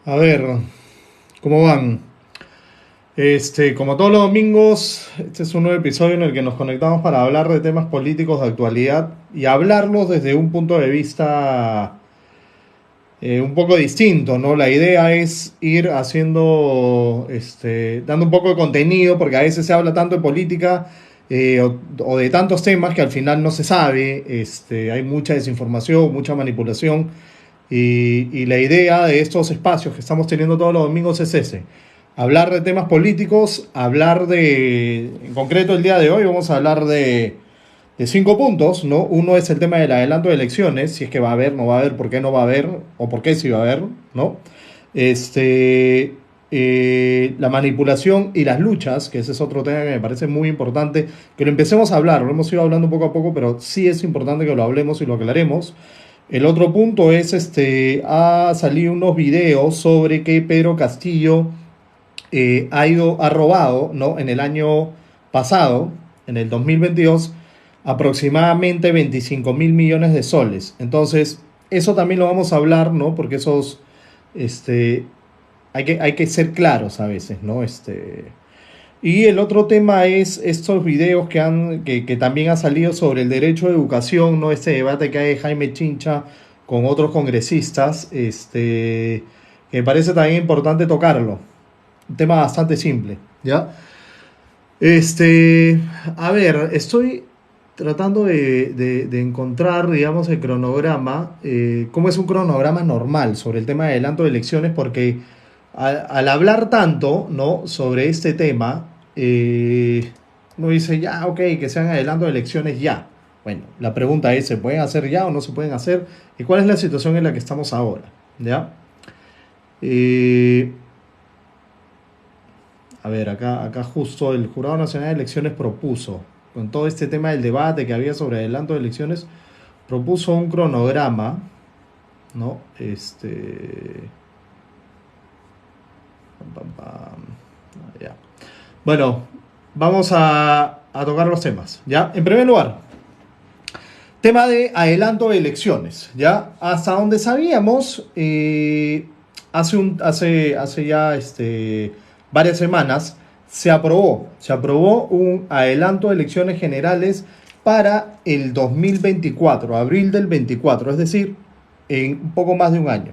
A ver, ¿cómo van? Como todos los domingos, este es un nuevo episodio en el que nos conectamos para hablar de temas políticos de actualidad y hablarlos desde un punto de vista un poco distinto, ¿no? La idea es ir haciendo, dando un poco de contenido, porque a veces se habla tanto de política o de tantos temas que al final no se sabe, hay mucha desinformación, mucha manipulación. Y la idea de estos espacios que estamos teniendo todos los domingos es ese. Hablar de temas políticos, hablar de, en concreto el día de hoy vamos a hablar de 5 puntos, ¿no? Uno es el tema del adelanto de elecciones, si es que va a haber, no va a haber, por qué no va a haber, o por qué sí va a haber, ¿no? La manipulación y las luchas, que ese es otro tema que me parece muy importante, que lo empecemos a hablar, lo hemos ido hablando poco a poco, pero sí es importante que lo hablemos y lo aclaremos. El otro punto es, ha salido unos videos sobre que Pedro Castillo ha robado, ¿no? En el año pasado, en el 2022, aproximadamente 25 mil millones de soles. Entonces, eso también lo vamos a hablar, ¿no? Porque esos, este, hay que ser claros a veces, ¿no? Y el otro tema es estos videos que también ha salido sobre el derecho a educación, ¿no? Este debate que hay de Jaime Chincha con otros congresistas, que me parece también importante tocarlo. Un tema bastante simple, ¿ya? A ver, estoy tratando de encontrar, digamos, el cronograma, cómo es un cronograma normal sobre el tema de adelanto de elecciones, porque al hablar tanto, ¿no? Sobre este tema, uno dice, ya, ok, que sean adelanto de elecciones ya. Bueno, la pregunta es, ¿se pueden hacer ya o no se pueden hacer? ¿Y cuál es la situación en la que estamos ahora? ¿Ya? Eh, a ver, acá justo el Jurado Nacional de Elecciones propuso, con todo este tema del debate que había sobre adelanto de elecciones, propuso un cronograma, ¿no? Pam, pam, ya. Bueno, vamos a tocar los temas, ¿ya? En primer lugar, tema de adelanto de elecciones, ¿ya? Hasta donde sabíamos, hace ya varias semanas, se aprobó un adelanto de elecciones generales para el 2024, abril del 24, es decir, en un poco más de un año.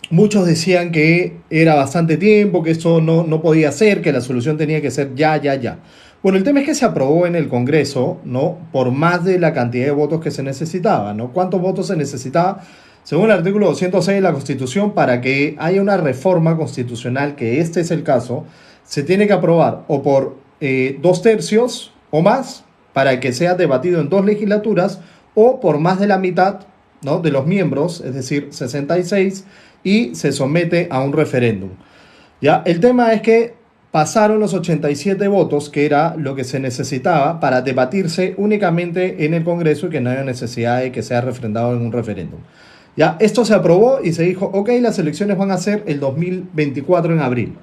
Muchos decían que era bastante tiempo, que esto no podía ser, que la solución tenía que ser ya, ya, ya. Bueno, el tema es que se aprobó en el Congreso, ¿no? Por más de la cantidad de votos que se necesitaba, ¿no? ¿Cuántos votos se necesitaba? Según el artículo 206 de la Constitución, para que haya una reforma constitucional, que este es el caso, se tiene que aprobar o por 2 tercios o más, para que sea debatido en 2 legislaturas, o por más de la mitad, ¿no? De los miembros, es decir, 66, y se somete a un referéndum. ¿Ya? El tema es que pasaron los 87 votos, que era lo que se necesitaba para debatirse únicamente en el Congreso y que no haya necesidad de que sea refrendado en un referéndum. ¿Ya? Esto se aprobó y se dijo, ok, las elecciones van a ser el 2024 en abril.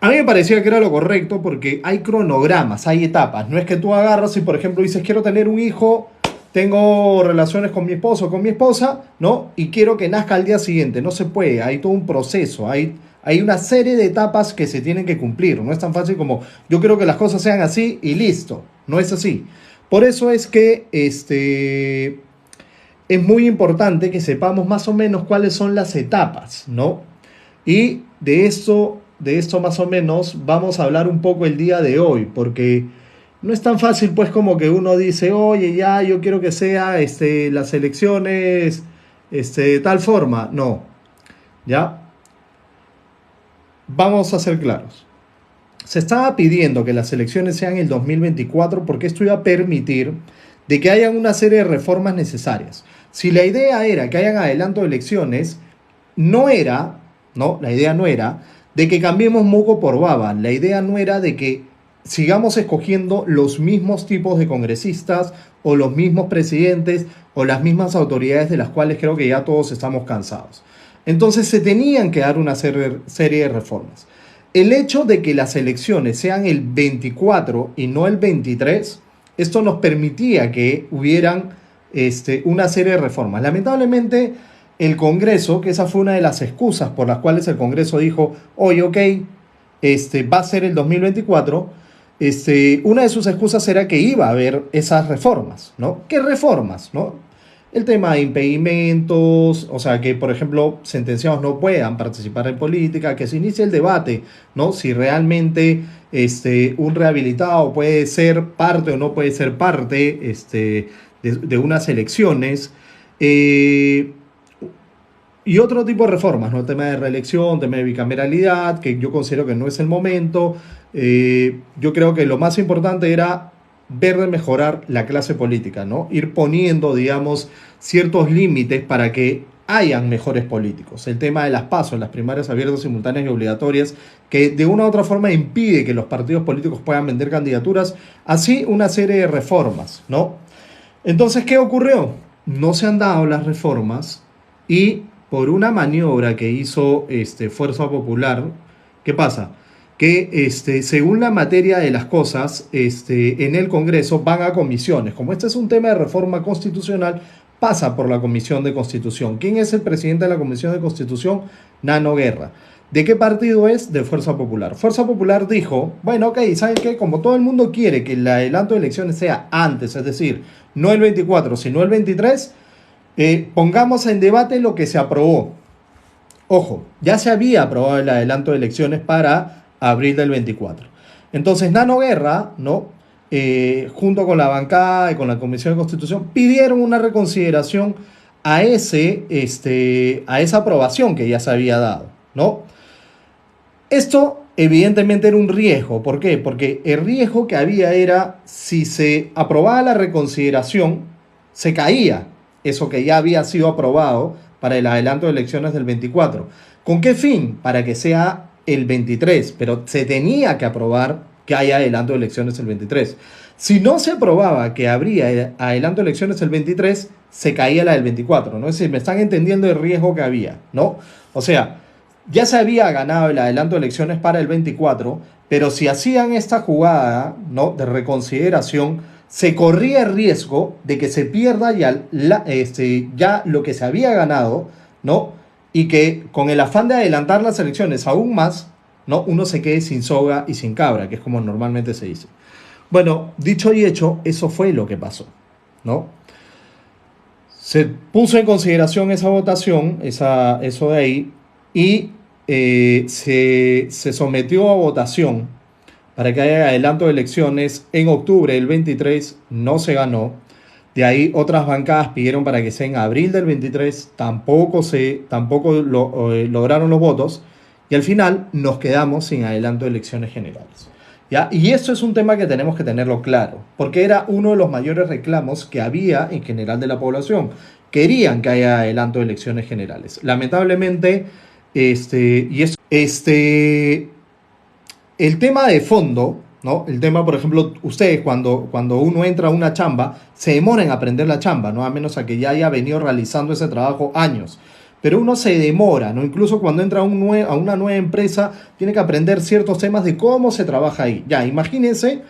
A mí me parecía que era lo correcto porque hay cronogramas, hay etapas. No es que tú agarras y, por ejemplo, dices, quiero tener un hijo, tengo relaciones con mi esposo o con mi esposa, ¿no? Y quiero que nazca al día siguiente. No se puede, hay todo un proceso, hay una serie de etapas que se tienen que cumplir. No es tan fácil como yo quiero que las cosas sean así y listo. No es así. Por eso es que es muy importante que sepamos más o menos cuáles son las etapas, ¿no? Y de esto más o menos vamos a hablar un poco el día de hoy, porque no es tan fácil pues como que uno dice, oye, ya, yo quiero que sea las elecciones de tal forma. No, ya, vamos a ser claros. Se estaba pidiendo que las elecciones sean el 2024 porque esto iba a permitir de que hayan una serie de reformas necesarias. Si la idea era que hayan adelanto de elecciones, no era, no, la idea no era de que cambiemos moco por baba. La idea no era de que sigamos escogiendo los mismos tipos de congresistas o los mismos presidentes o las mismas autoridades de las cuales creo que ya todos estamos cansados. Entonces se tenían que dar una serie de reformas. El hecho de que las elecciones sean el 24 y no el 23, esto nos permitía que hubieran una serie de reformas. Lamentablemente, el Congreso, que esa fue una de las excusas por las cuales el Congreso dijo, oye, ok, va a ser el 2024, una de sus excusas era que iba a haber esas reformas, ¿no? ¿Qué reformas, no? El tema de impedimentos, o sea, que por ejemplo sentenciados no puedan participar en política, que se inicie el debate, ¿no? Si realmente un rehabilitado puede ser parte o no puede ser parte de unas elecciones. Eh, y otro tipo de reformas, ¿no? El tema de reelección, tema de bicameralidad, que yo considero que no es el momento. Yo creo que lo más importante era ver de mejorar la clase política, ¿no? Ir poniendo, digamos, ciertos límites para que hayan mejores políticos. El tema de las PASO, las primarias abiertas, simultáneas y obligatorias, que de una u otra forma impide que los partidos políticos puedan vender candidaturas, así una serie de reformas, ¿no? Entonces, ¿qué ocurrió? No se han dado las reformas y por una maniobra que hizo Fuerza Popular, ¿qué pasa? Que según la materia de las cosas, en el Congreso van a comisiones. Como este es un tema de reforma constitucional, pasa por la Comisión de Constitución. ¿Quién es el presidente de la Comisión de Constitución? Nano Guerra. ¿De qué partido es? De Fuerza Popular. Fuerza Popular dijo, bueno, ok, ¿saben qué? Como todo el mundo quiere que el adelanto de elecciones sea antes, es decir, no el 24, sino el 23, pongamos en debate lo que se aprobó. Ojo, ya se había aprobado el adelanto de elecciones para abril del 24. Entonces, Nano Guerra, ¿no? Junto con la bancada y con la Comisión de Constitución, pidieron una reconsideración a esa aprobación que ya se había dado, ¿no? Esto evidentemente era un riesgo. ¿Por qué? Porque el riesgo que había era, si se aprobaba la reconsideración, se caía eso que ya había sido aprobado para el adelanto de elecciones del 24. ¿Con qué fin? Para que sea el 23, pero se tenía que aprobar que haya adelanto de elecciones el 23. Si no se aprobaba que habría adelanto de elecciones el 23, se caía la del 24, ¿no? Es decir, me están entendiendo el riesgo que había, ¿no? O sea, ya se había ganado el adelanto de elecciones para el 24, pero si hacían esta jugada, ¿no?, de reconsideración, se corría el riesgo de que se pierda ya lo que se había ganado, ¿no? Y que con el afán de adelantar las elecciones aún más, ¿no?, uno se quede sin soga y sin cabra, que es como normalmente se dice. Bueno, dicho y hecho, eso fue lo que pasó, ¿no? Se puso en consideración esa votación, eso de ahí, y se sometió a votación para que haya adelanto de elecciones en octubre del 23, no se ganó. De ahí otras bancadas pidieron para que sea en abril del 23, tampoco lograron los votos, y al final nos quedamos sin adelanto de elecciones generales. ¿Ya? Y esto es un tema que tenemos que tenerlo claro, porque era uno de los mayores reclamos que había en general de la población. Querían que haya adelanto de elecciones generales. Lamentablemente, el tema de fondo, ¿no? El tema, por ejemplo, ustedes cuando uno entra a una chamba, se demoran en aprender la chamba, ¿no? A menos a que ya haya venido realizando ese trabajo años. Pero uno se demora, ¿no? Incluso cuando entra a una nueva empresa, tiene que aprender ciertos temas de cómo se trabaja ahí. Ya, imagínense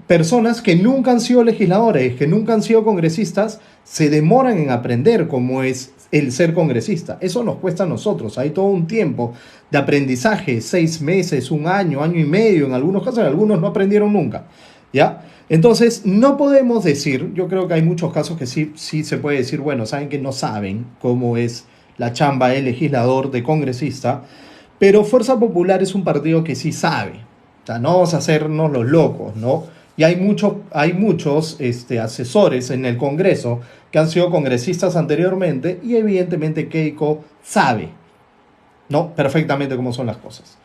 personas que nunca han sido legisladores, que nunca han sido congresistas, se demoran en aprender cómo es el ser congresista. Eso nos cuesta a nosotros. Hay todo un tiempo de aprendizaje, 6 meses, un año, año y medio, en algunos casos, algunos no aprendieron nunca, ¿ya? Entonces, no podemos decir, yo creo que hay muchos casos que sí se puede decir, bueno, saben que no saben cómo es la chamba de legislador, de congresista, pero Fuerza Popular es un partido que sí sabe. O sea, no vamos a hacernos los locos, ¿no? Y hay muchos asesores en el Congreso que han sido congresistas anteriormente y evidentemente Keiko sabe, ¿no?, perfectamente cómo son las cosas.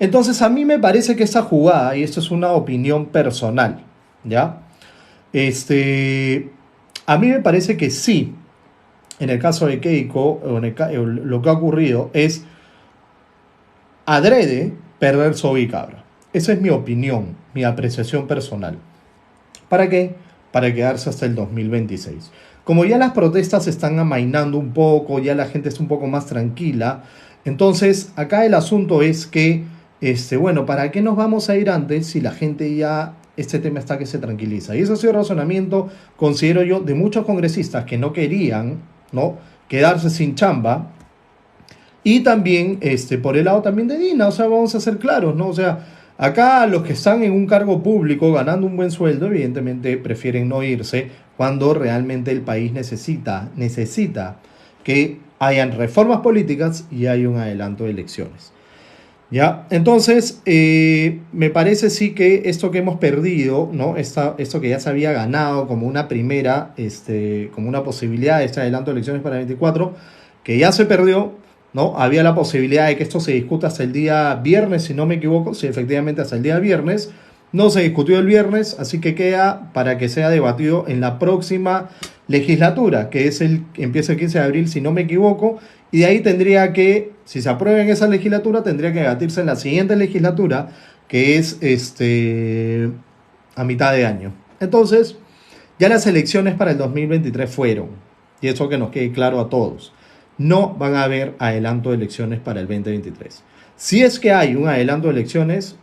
Entonces a mí me parece que esa jugada, y esto es una opinión personal, ¿ya? A mí me parece que sí, en el caso de Keiko, lo que ha ocurrido es adrede perder soga y cabra. Esa es mi opinión, mi apreciación personal. ¿Para qué? Para quedarse hasta el 2026. Como ya las protestas se están amainando un poco, ya la gente está un poco más tranquila, entonces acá el asunto es que, bueno, ¿para qué nos vamos a ir antes si la gente ya, este tema está que se tranquiliza? Y eso ha sido el razonamiento, considero yo, de muchos congresistas que no querían, ¿no?, quedarse sin chamba. Y también, por el lado también de Dina, o sea, vamos a ser claros, ¿no? O sea, acá los que están en un cargo público ganando un buen sueldo, evidentemente prefieren no irse cuando realmente el país necesita que hayan reformas políticas y hay un adelanto de elecciones. ¿Ya? Entonces, me parece sí que esto que hemos perdido, ¿no? Esto que ya se había ganado como una primera, como una posibilidad de este adelanto de elecciones para el 24, que ya se perdió, ¿no? Había la posibilidad de que esto se discuta hasta el día viernes, si no me equivoco, si efectivamente hasta el día viernes. No se discutió el viernes, así que queda para que sea debatido en la próxima legislatura, que empieza el 15 de abril, si no me equivoco, y de ahí tendría que, si se aprueba en esa legislatura, tendría que debatirse en la siguiente legislatura, que es a mitad de año. Entonces, ya las elecciones para el 2023 fueron, y eso que nos quede claro a todos. No van a haber adelanto de elecciones para el 2023. Si es que hay un adelanto de elecciones,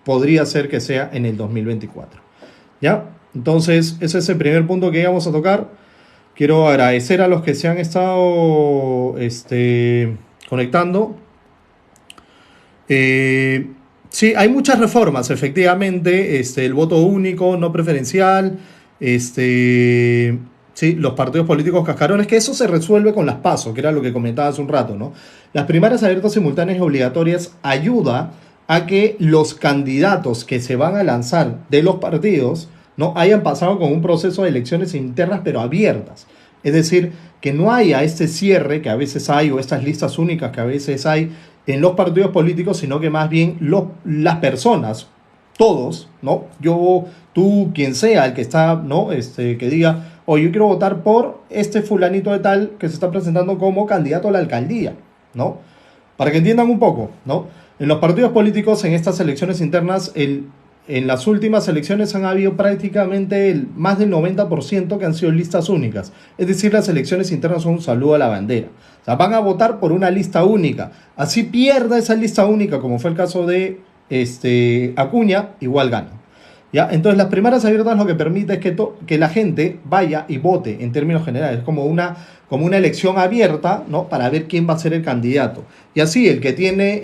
podría ser que sea en el 2024. ¿Ya? Entonces, ese es el primer punto que íbamos a tocar. Quiero agradecer a los que se han estado conectando. Sí, hay muchas reformas, efectivamente. El voto único, no preferencial. Sí, los partidos políticos cascarones, que eso se resuelve con las PASO, que era lo que comentaba hace un rato, ¿no? Las primarias abiertas, simultáneas y obligatorias ayuda a que los candidatos que se van a lanzar de los partidos no hayan pasado con un proceso de elecciones internas pero abiertas. Es decir, que no haya este cierre que a veces hay o estas listas únicas que a veces hay en los partidos políticos, sino que más bien las personas, todos, ¿no? Yo, tú, quien sea, el que está, ¿no? Que diga, oye, yo quiero votar por este fulanito de tal que se está presentando como candidato a la alcaldía, ¿no? Para que entiendan un poco, ¿no? En los partidos políticos, en estas elecciones internas, en las últimas elecciones han habido prácticamente más del 90% que han sido listas únicas. Es decir, las elecciones internas son un saludo a la bandera. O sea, van a votar por una lista única. Así pierda esa lista única, como fue el caso de Acuña, igual gana. ¿Ya? Entonces, las primeras abiertas lo que permite es que la gente vaya y vote en términos generales, como una elección abierta, ¿no? Para ver quién va a ser el candidato. Y así, el que tiene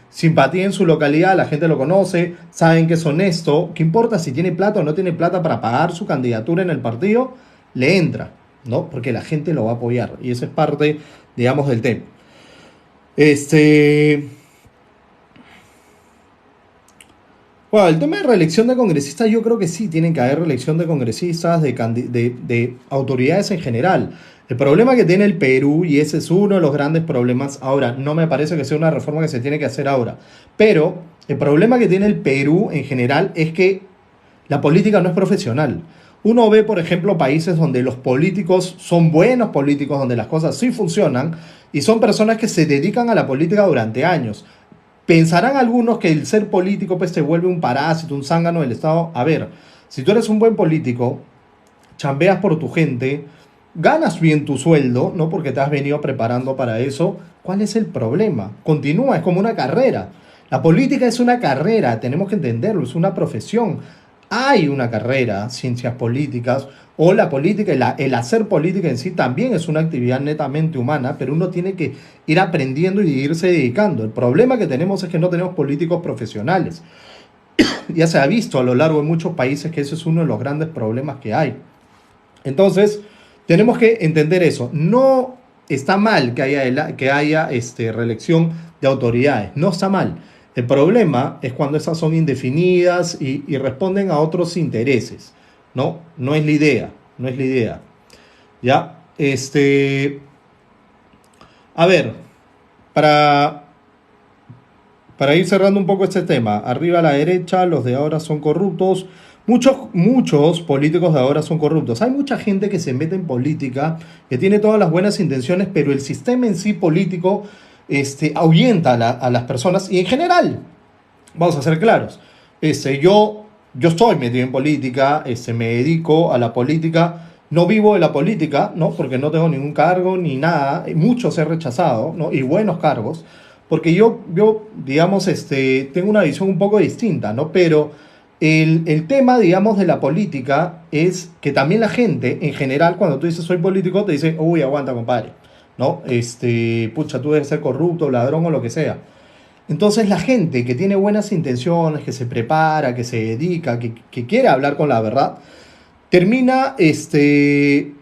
simpatía en su localidad, la gente lo conoce, saben que es honesto, ¿qué importa si tiene plata o no tiene plata para pagar su candidatura en el partido? Le entra, ¿no? Porque la gente lo va a apoyar. Y eso es parte, digamos, del tema. Bueno, el tema de reelección de congresistas, yo creo que sí, tienen que haber reelección de congresistas, de autoridades en general. El problema que tiene el Perú, y ese es uno de los grandes problemas, ahora, no me parece que sea una reforma que se tiene que hacer ahora, pero el problema que tiene el Perú en general es que la política no es profesional. Uno ve, por ejemplo, países donde los políticos son buenos políticos, donde las cosas sí funcionan, y son personas que se dedican a la política durante años. Pensarán algunos que el ser político pues te vuelve un parásito, un zángano del Estado. A ver, si tú eres un buen político, chambeas por tu gente, ganas bien tu sueldo, ¿no? Porque te has venido preparando para eso. ¿Cuál es el problema? Continúa, es como una carrera. La política es una carrera, tenemos que entenderlo, es una profesión. Hay una carrera, ciencias políticas, o la política, el hacer política en sí también es una actividad netamente humana, pero uno tiene que ir aprendiendo y irse dedicando. El problema que tenemos es que no tenemos políticos profesionales. Ya se ha visto a lo largo de muchos países que ese es uno de los grandes problemas que hay. Entonces, tenemos que entender eso. No está mal que haya reelección de autoridades, no está mal. El problema es cuando esas son indefinidas y responden a otros intereses. No, no es la idea, no es la idea. Ya, a ver, para, para ir cerrando un poco este tema, arriba a la derecha, los de ahora son corruptos. Muchos políticos de ahora son corruptos. Hay mucha gente que se mete en política, que tiene todas las buenas intenciones, pero el sistema en sí político ahuyenta a las personas y en general, vamos a ser claros, yo estoy metido en política, me dedico a la política, no vivo de la política, ¿no? Porque no tengo ningún cargo ni nada, muchos he rechazado, ¿no? Y buenos cargos, porque yo digamos, tengo una visión un poco distinta, ¿no? Pero el tema, digamos, de la política es que también la gente, en general, cuando tú dices soy político, te dice, uy, aguanta, compadre, ¿no? Pucha, tú debes ser corrupto, ladrón o lo que sea. Entonces la gente que tiene buenas intenciones, que se prepara, que se dedica, que quiere hablar con la verdad, termina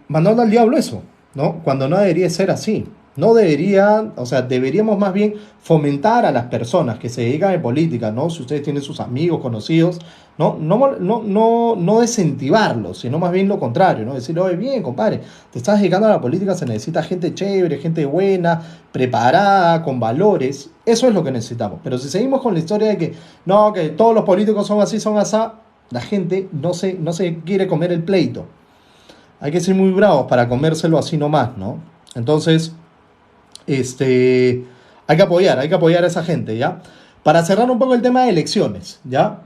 mandando al diablo eso, ¿no? Cuando no debería ser así. No debería, o sea, deberíamos más bien fomentar a las personas que se dedican a política, ¿no? Si ustedes tienen sus amigos, conocidos, no desincentivarlos, sino más bien lo contrario, ¿no? Decirle, oye, bien, compadre, te estás dedicando a la política, se necesita gente chévere, gente buena, preparada, con valores. Eso es lo que necesitamos. Pero si seguimos con la historia de que, no, que todos los políticos son asá, la gente no se quiere comer el pleito. Hay que ser muy bravos para comérselo así nomás, ¿no? Entonces, hay que apoyar a esa gente, ¿ya? Para cerrar un poco el tema de elecciones, ¿ya?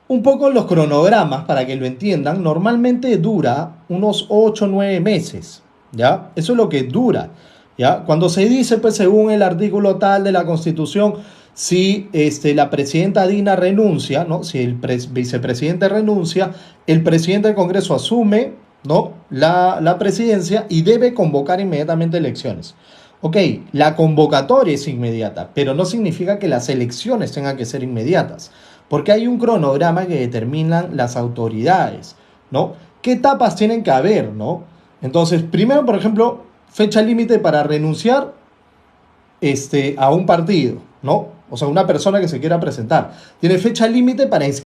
Un poco los cronogramas, para que lo entiendan, normalmente dura unos 8 o 9 meses, ¿ya? Eso es lo que dura, ¿ya? Cuando se dice, pues según el artículo tal de la Constitución, si la presidenta Dina renuncia, ¿no? Si el vicepresidente renuncia, el presidente del Congreso asume, ¿no? la presidencia y debe convocar inmediatamente elecciones. Ok, la convocatoria es inmediata, pero no significa que las elecciones tengan que ser inmediatas, porque hay un cronograma que determinan las autoridades, ¿no? ¿Qué etapas tienen que haber, ¿no? Entonces, primero, por ejemplo, fecha límite para renunciar a un partido, ¿no? O sea, una persona que se quiera presentar. Tiene fecha límite para inscribirse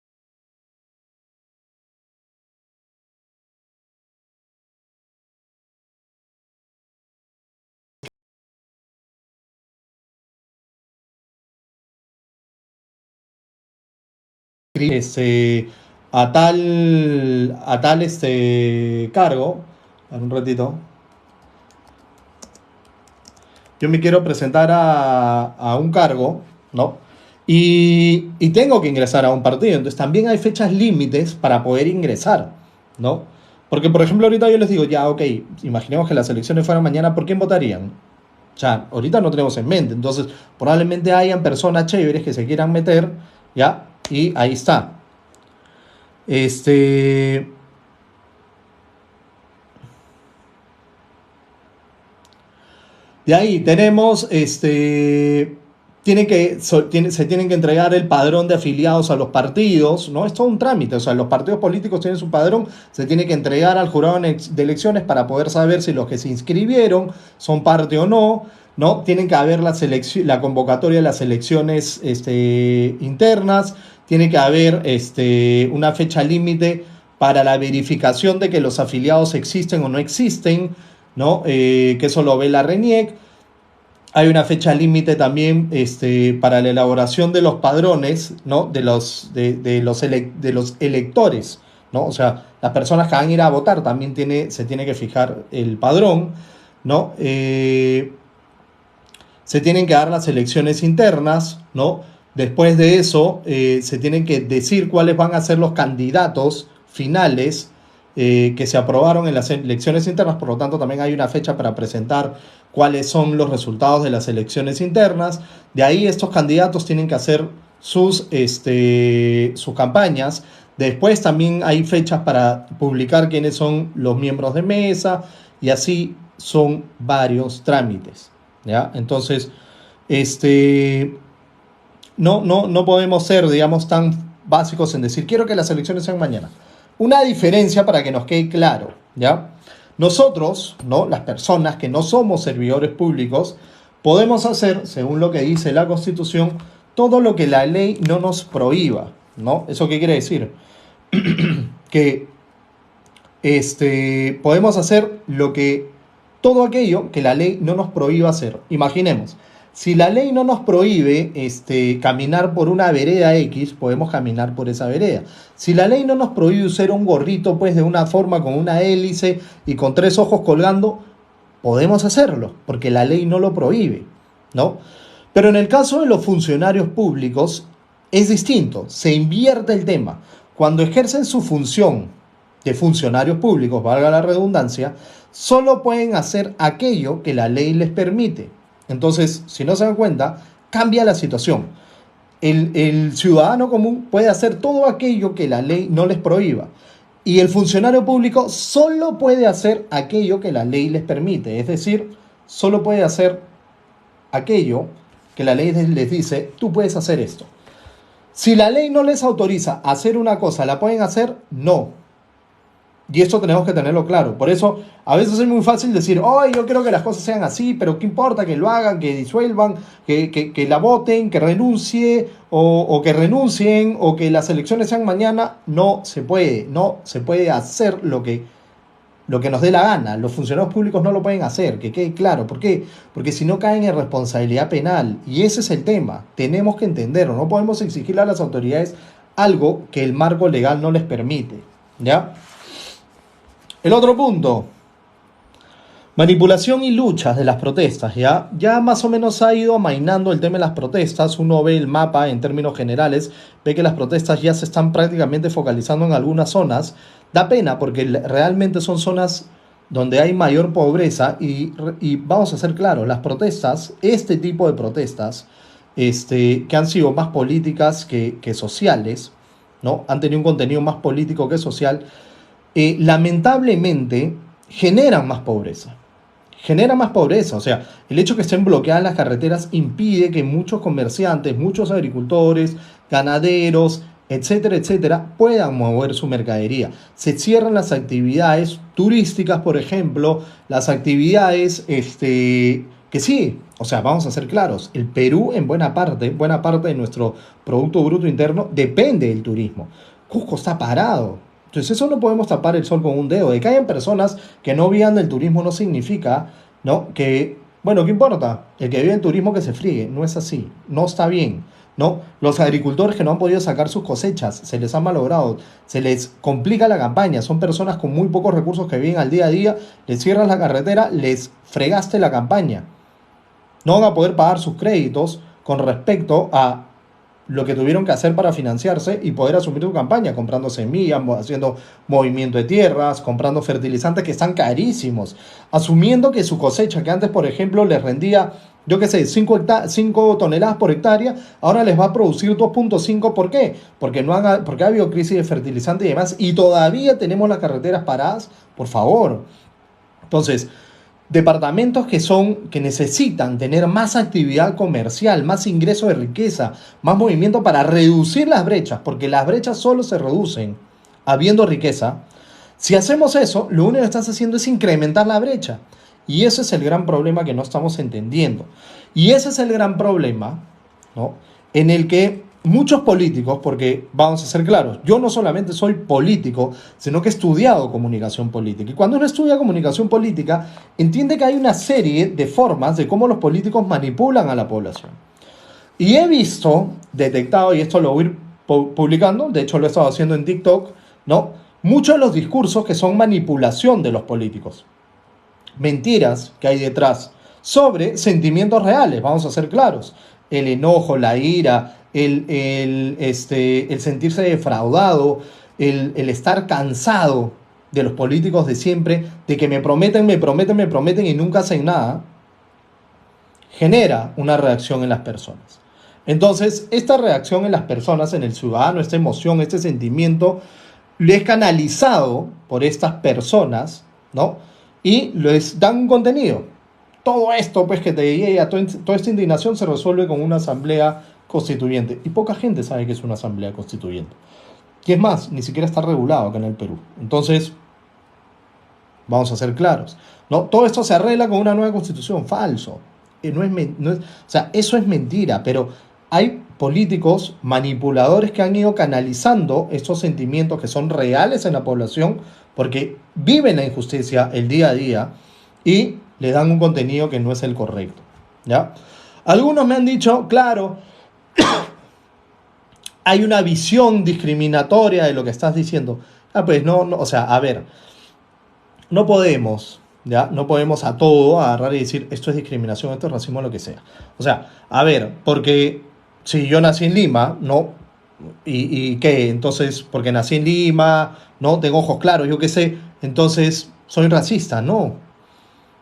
a tal cargo. A ver, un ratito. Yo me quiero presentar a un cargo, ¿no? Y tengo que ingresar a un partido. Entonces también hay fechas límites para poder ingresar, ¿no? Porque, por ejemplo, ahorita yo les digo, ya, ok, imaginemos que las elecciones fueran mañana, ¿por quién votarían? O sea, ahorita no tenemos en mente. Entonces, probablemente hayan personas chéveres que se quieran meter, ¿ya? Y ahí está. Este, De ahí tenemos, se tienen que entregar el padrón de afiliados a los partidos, ¿no? Es todo un trámite, o sea, los partidos políticos tienen su padrón, se tiene que entregar al jurado de elecciones para poder saber si los que se inscribieron son parte o no, ¿no? Tienen que haber la convocatoria de las elecciones internas, tiene que haber una fecha límite para la verificación de que los afiliados existen o no existen, ¿no? Que eso lo ve la RENIEC. Hay una fecha límite también para la elaboración de los padrones, ¿no? De los electores, ¿no? O sea, las personas que van a ir a votar también se tiene que fijar el padrón, ¿no? Se tienen que dar las elecciones internas, ¿no? Después de eso, se tienen que decir cuáles van a ser los candidatos finales que se aprobaron en las elecciones internas, por lo tanto también hay una fecha para presentar cuáles son los resultados de las elecciones internas. De ahí estos candidatos tienen que hacer sus campañas. Después también hay fechas para publicar quiénes son los miembros de mesa y así son varios trámites, ¿ya? Entonces, no podemos ser, digamos, tan básicos en decir, quiero que las elecciones sean mañana. Una diferencia para que nos quede claro, ¿ya? Nosotros, ¿no? Las personas que no somos servidores públicos, podemos hacer, según lo que dice la Constitución, todo lo que la ley no nos prohíba, ¿no? ¿Eso qué quiere decir? Que podemos hacer todo aquello que la ley no nos prohíba hacer. Imaginemos, si la ley no nos prohíbe caminar por una vereda X, podemos caminar por esa vereda. Si la ley no nos prohíbe usar un gorrito pues de una forma con una hélice y con 3 ojos colgando, podemos hacerlo, porque la ley no lo prohíbe, ¿no? Pero en el caso de los funcionarios públicos es distinto, se invierte el tema. Cuando ejercen su función de funcionarios públicos, valga la redundancia, solo pueden hacer aquello que la ley les permite. Entonces, si no se dan cuenta, cambia la situación. El ciudadano común puede hacer todo aquello que la ley no les prohíba. Y el funcionario público solo puede hacer aquello que la ley les permite. Es decir, solo puede hacer aquello que la ley les dice, tú puedes hacer esto. Si la ley no les autoriza a hacer una cosa, ¿la pueden hacer? No. Y esto tenemos que tenerlo claro. Por eso, a veces es muy fácil decir, oh, yo quiero que las cosas sean así, pero ¿qué importa que lo hagan, que disuelvan, que la voten, que renuncie, o que renuncien, o que las elecciones sean mañana? No se puede. No se puede hacer lo que nos dé la gana. Los funcionarios públicos no lo pueden hacer, que quede claro. ¿Por qué? Porque si no caen en responsabilidad penal. Y ese es el tema. Tenemos que entenderlo. No podemos exigirle a las autoridades algo que el marco legal no les permite. ¿Ya? El otro punto, manipulación y luchas de las protestas, ya más o menos ha ido amainando el tema de las protestas. Uno ve el mapa en términos generales, ve que las protestas ya se están prácticamente focalizando en algunas zonas. Da pena porque realmente son zonas donde hay mayor pobreza y vamos a ser claros, las protestas, este tipo de protestas, que han sido más políticas que sociales, ¿no? Han tenido un contenido más político que social, lamentablemente generan más pobreza. Genera más pobreza, o sea, el hecho que estén bloqueadas las carreteras impide que muchos comerciantes, muchos agricultores, ganaderos, etcétera, etcétera, puedan mover su mercadería. Se cierran las actividades turísticas, por ejemplo, las actividades, que sí, o sea, vamos a ser claros, el Perú en buena parte de nuestro Producto Bruto Interno depende del turismo. Cusco está parado. Entonces eso no podemos tapar el sol con un dedo. De que hayan personas que no vivan del turismo no significa, ¿no? Que, bueno, ¿qué importa? El que vive del turismo que se friegue. No es así. No está bien, ¿no? Los agricultores que no han podido sacar sus cosechas, se les ha malogrado, se les complica la campaña. Son personas con muy pocos recursos que viven al día a día. Les cierras la carretera, les fregaste la campaña. No van a poder pagar sus créditos con respecto a lo que tuvieron que hacer para financiarse y poder asumir su campaña, comprando semillas, haciendo movimiento de tierras, comprando fertilizantes que están carísimos, asumiendo que su cosecha, que antes, por ejemplo, les rendía, yo qué sé, 5 toneladas por hectárea, ahora les va a producir 2.5. ¿Por qué? Porque ha habido crisis de fertilizante y demás, y todavía tenemos las carreteras paradas, por favor. Entonces, departamentos que necesitan tener más actividad comercial, más ingreso de riqueza, más movimiento para reducir las brechas, porque las brechas solo se reducen habiendo riqueza. Si hacemos eso, lo único que estás haciendo es incrementar la brecha. Y ese es el gran problema que no estamos entendiendo. Y ese es el gran problema, ¿no? En el que muchos políticos, porque vamos a ser claros, yo no solamente soy político, sino que he estudiado comunicación política. Y cuando uno estudia comunicación política, entiende que hay una serie de formas de cómo los políticos manipulan a la población. Y he visto, detectado, y esto lo voy a ir publicando, de hecho lo he estado haciendo en TikTok, ¿no? Muchos de los discursos que son manipulación de los políticos. Mentiras que hay detrás sobre sentimientos reales, vamos a ser claros. El enojo, la ira, el sentirse defraudado, el estar cansado de los políticos de siempre, de que me prometen y nunca hacen nada, genera una reacción en las personas. Entonces, esta reacción en las personas, en el ciudadano, esta emoción, este sentimiento, lo es canalizado por estas personas, ¿no? Y les dan un contenido. Todo esto, pues, que te llega, toda esta indignación se resuelve con una asamblea constituyente. Y poca gente sabe que es una asamblea constituyente. Y es más, ni siquiera está regulado acá en el Perú. Entonces, vamos a ser claros, ¿no? Todo esto se arregla con una nueva constitución. Falso. O sea, eso es mentira, pero hay políticos manipuladores que han ido canalizando estos sentimientos que son reales en la población porque viven la injusticia el día a día y le dan un contenido que no es el correcto, ¿ya? Algunos me han dicho, claro, hay una visión discriminatoria de lo que estás diciendo. Pues no, o sea, a ver, no podemos, ¿ya? No podemos a todo agarrar y decir esto es discriminación, esto es racismo, lo que sea. O sea, a ver, porque si yo nací en Lima, ¿no? ¿Y qué? Entonces, porque nací en Lima, ¿no? Tengo ojos claros, yo qué sé, entonces soy racista, no.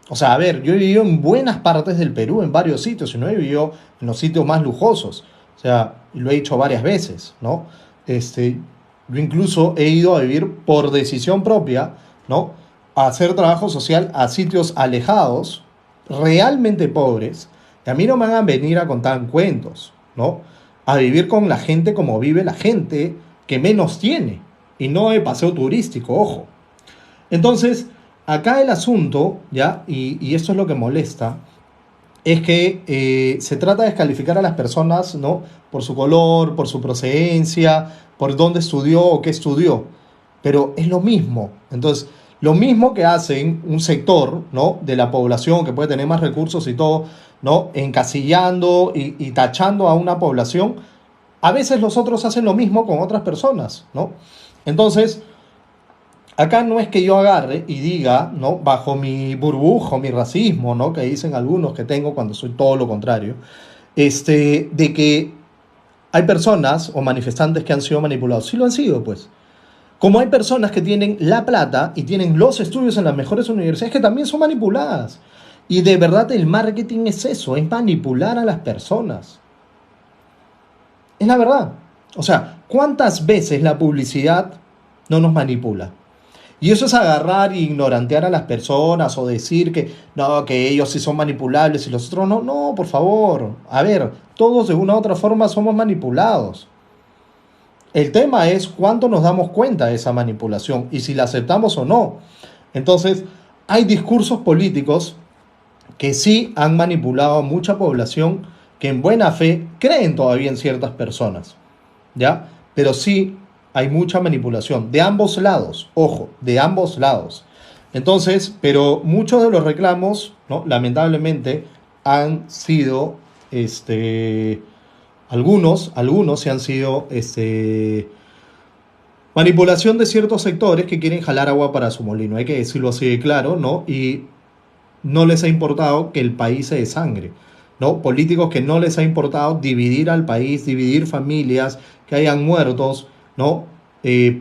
O sea, a ver, yo he vivido en buenas partes del Perú, en varios sitios, y no he vivido en los sitios más lujosos. O sea, y lo he dicho varias veces, ¿no? Yo incluso he ido a vivir por decisión propia, ¿no? A hacer trabajo social a sitios alejados, realmente pobres, y a mí no me van a venir a contar cuentos, ¿no? A vivir con la gente como vive la gente que menos tiene, y no de paseo turístico, ojo. Entonces, acá el asunto, ¿ya? Y esto es lo que molesta, es que se trata de descalificar a las personas, ¿no? Por su color, por su procedencia, por dónde estudió o qué estudió. Pero es lo mismo. Entonces, lo mismo que hacen un sector, ¿no? De la población que puede tener más recursos y todo, ¿no? Encasillando y tachando a una población, a veces los otros hacen lo mismo con otras personas, ¿no? Entonces, acá no es que yo agarre y diga, ¿no? Bajo mi burbujo, mi racismo, ¿no? Que dicen algunos que tengo cuando soy todo lo contrario, de que hay personas o manifestantes que han sido manipulados. Sí lo han sido, pues. Como hay personas que tienen la plata y tienen los estudios en las mejores universidades que también son manipuladas. Y de verdad el marketing es eso, es manipular a las personas. Es la verdad. O sea, ¿cuántas veces la publicidad no nos manipula? Y eso es agarrar e ignorantear a las personas o decir que no, que ellos sí son manipulables y los otros no. No, por favor. A ver, todos de una u otra forma somos manipulados. El tema es cuánto nos damos cuenta de esa manipulación y si la aceptamos o no. Entonces, hay discursos políticos que sí han manipulado a mucha población que en buena fe creen todavía en ciertas personas, ¿ya? Pero sí hay mucha manipulación de ambos lados, ojo, de ambos lados. Entonces, pero muchos de los reclamos, ¿no? Lamentablemente, han sido, algunos se han sido, manipulación de ciertos sectores que quieren jalar agua para su molino, hay que decirlo así de claro, ¿no? Y no les ha importado que el país se desangre, ¿no? Políticos que no les ha importado dividir al país, dividir familias, que hayan muertos, ¿no?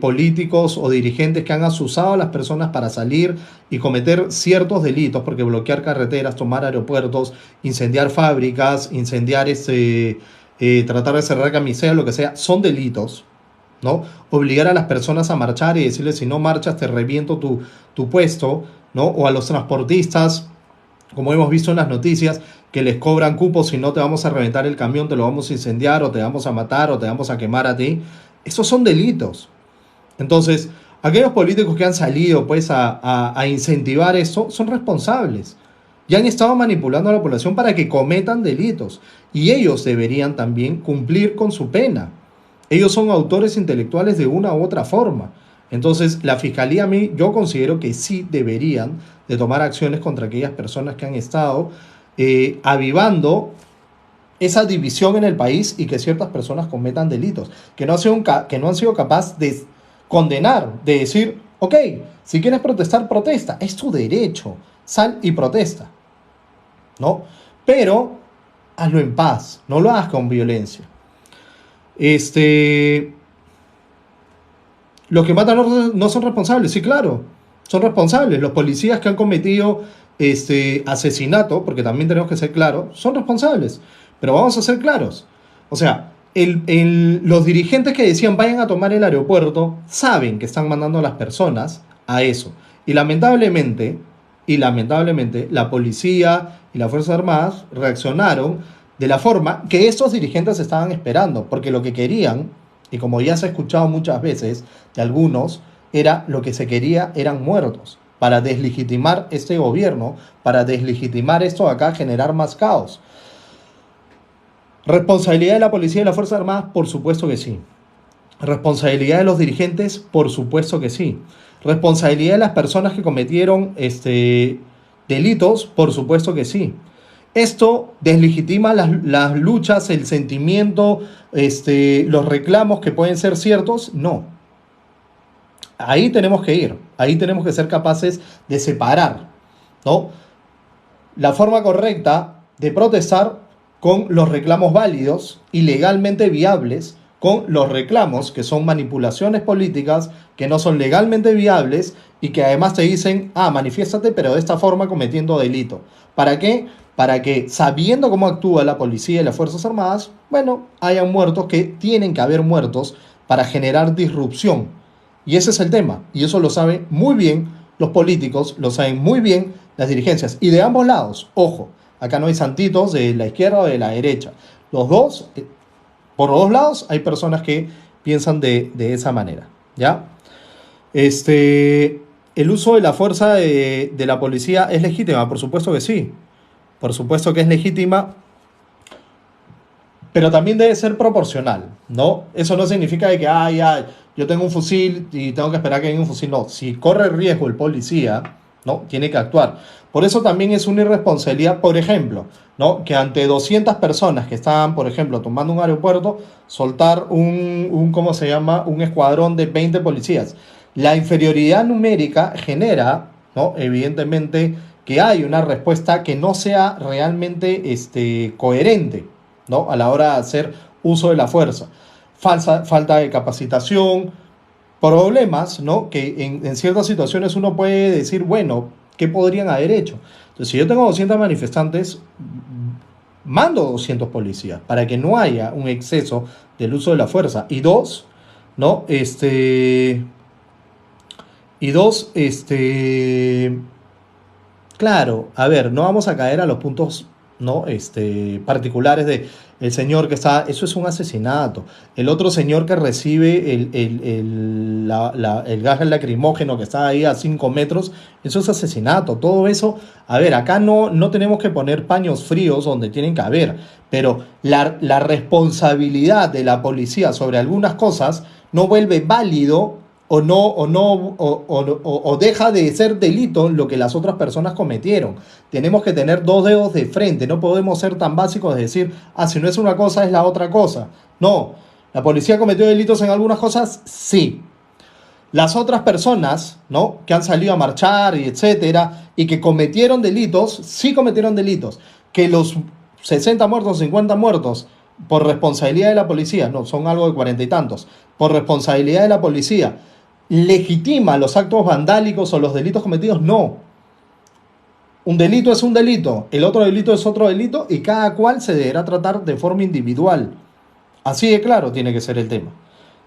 Políticos o dirigentes que han asusado a las personas para salir y cometer ciertos delitos, porque bloquear carreteras, tomar aeropuertos, incendiar fábricas, incendiar tratar de cerrar camisetas, lo que sea, son delitos, ¿no? Obligar a las personas a marchar y decirles si no marchas te reviento tu puesto, ¿no? O a los transportistas, como hemos visto en las noticias, que les cobran cupos si no te vamos a reventar el camión, te lo vamos a incendiar o te vamos a matar o te vamos a quemar a ti. Esos son delitos. Entonces, aquellos políticos que han salido pues a incentivar eso son responsables. Y han estado manipulando a la población para que cometan delitos. Y ellos deberían también cumplir con su pena. Ellos son autores intelectuales de una u otra forma. Entonces, la fiscalía, a mí, yo considero que sí deberían de tomar acciones contra aquellas personas que han estado avivando esa división en el país y que ciertas personas cometan delitos, que no han sido capaces de condenar, de decir, ok, si quieres protestar, protesta, es tu derecho, sal y protesta, ¿no? Pero hazlo en paz, no lo hagas con violencia. Este, los que matan no son responsables, sí, claro, son responsables. Los policías que han cometido asesinato, porque también tenemos que ser claros, son responsables. Pero vamos a ser claros. O sea, los dirigentes que decían vayan a tomar el aeropuerto saben que están mandando a las personas a eso. Y lamentablemente, la policía y las Fuerzas Armadas reaccionaron de la forma que estos dirigentes estaban esperando, porque lo que querían, y como ya se ha escuchado muchas veces de algunos, era lo que se quería eran muertos, para deslegitimar este gobierno, para deslegitimar esto acá, generar más caos. ¿Responsabilidad de la policía y las Fuerzas Armadas? Por supuesto que sí. ¿Responsabilidad de los dirigentes? Por supuesto que sí. ¿Responsabilidad de las personas que cometieron delitos? Por supuesto que sí. ¿Esto deslegitima las luchas, el sentimiento, los reclamos que pueden ser ciertos? No. Ahí tenemos que ir. Ahí tenemos que ser capaces de separar, ¿no? La forma correcta de protestar con los reclamos válidos y legalmente viables, con los reclamos que son manipulaciones políticas, que no son legalmente viables y que además te dicen, manifiéstate, pero de esta forma cometiendo delito. ¿Para qué? Para que, sabiendo cómo actúa la policía y las Fuerzas Armadas, bueno, hayan muertos, que tienen que haber muertos para generar disrupción. Y ese es el tema. Y eso lo saben muy bien los políticos, lo saben muy bien las dirigencias. Y de ambos lados, ojo, acá no hay santitos de la izquierda o de la derecha. Los dos, por los dos lados, hay personas que piensan de esa manera. ¿Ya? El uso de la fuerza de la policía es legítima, por supuesto que sí. Por supuesto que es legítima, pero también debe ser proporcional, ¿no? Eso no significa de que, ya, yo tengo un fusil y tengo que esperar que venga un fusil. No, si corre riesgo el policía, ¿no? Tiene que actuar. Por eso también es una irresponsabilidad, por ejemplo, ¿no? Que ante 200 personas que estaban, por ejemplo, tomando un aeropuerto, soltar ¿cómo se llama? Un escuadrón de 20 policías. La inferioridad numérica genera, ¿no? Evidentemente, que hay una respuesta que no sea realmente coherente, ¿no? A la hora de hacer uso de la fuerza. Falta de capacitación, problemas, ¿no? Que en ciertas situaciones uno puede decir, bueno, ¿qué podrían haber hecho? Entonces, si yo tengo 200 manifestantes, mando 200 policías para que no haya un exceso del uso de la fuerza. Y dos, ¿no? Claro, a ver, no vamos a caer a los puntos, ¿no? Particulares de el señor que está, eso es un asesinato. El otro señor que recibe el gas lacrimógeno que está ahí a 5 metros, eso es asesinato. Todo eso, a ver, acá no tenemos que poner paños fríos donde tienen que haber, pero la responsabilidad de la policía sobre algunas cosas no vuelve válido o deja de ser delito lo que las otras personas cometieron. Tenemos que tener dos dedos de frente, no podemos ser tan básicos de decir, si no es una cosa es la otra cosa. No, la policía cometió delitos en algunas cosas, sí. Las otras personas, ¿no? Que han salido a marchar y etcétera, y que cometieron delitos, sí cometieron delitos. Que los 60 muertos, 50 muertos, por responsabilidad de la policía, no, son algo de 40 y tantos, por responsabilidad de la policía, legitima los actos vandálicos o los delitos cometidos, no. Un delito es un delito, el otro delito es otro delito y cada cual se deberá tratar de forma individual. Así de claro tiene que ser el tema.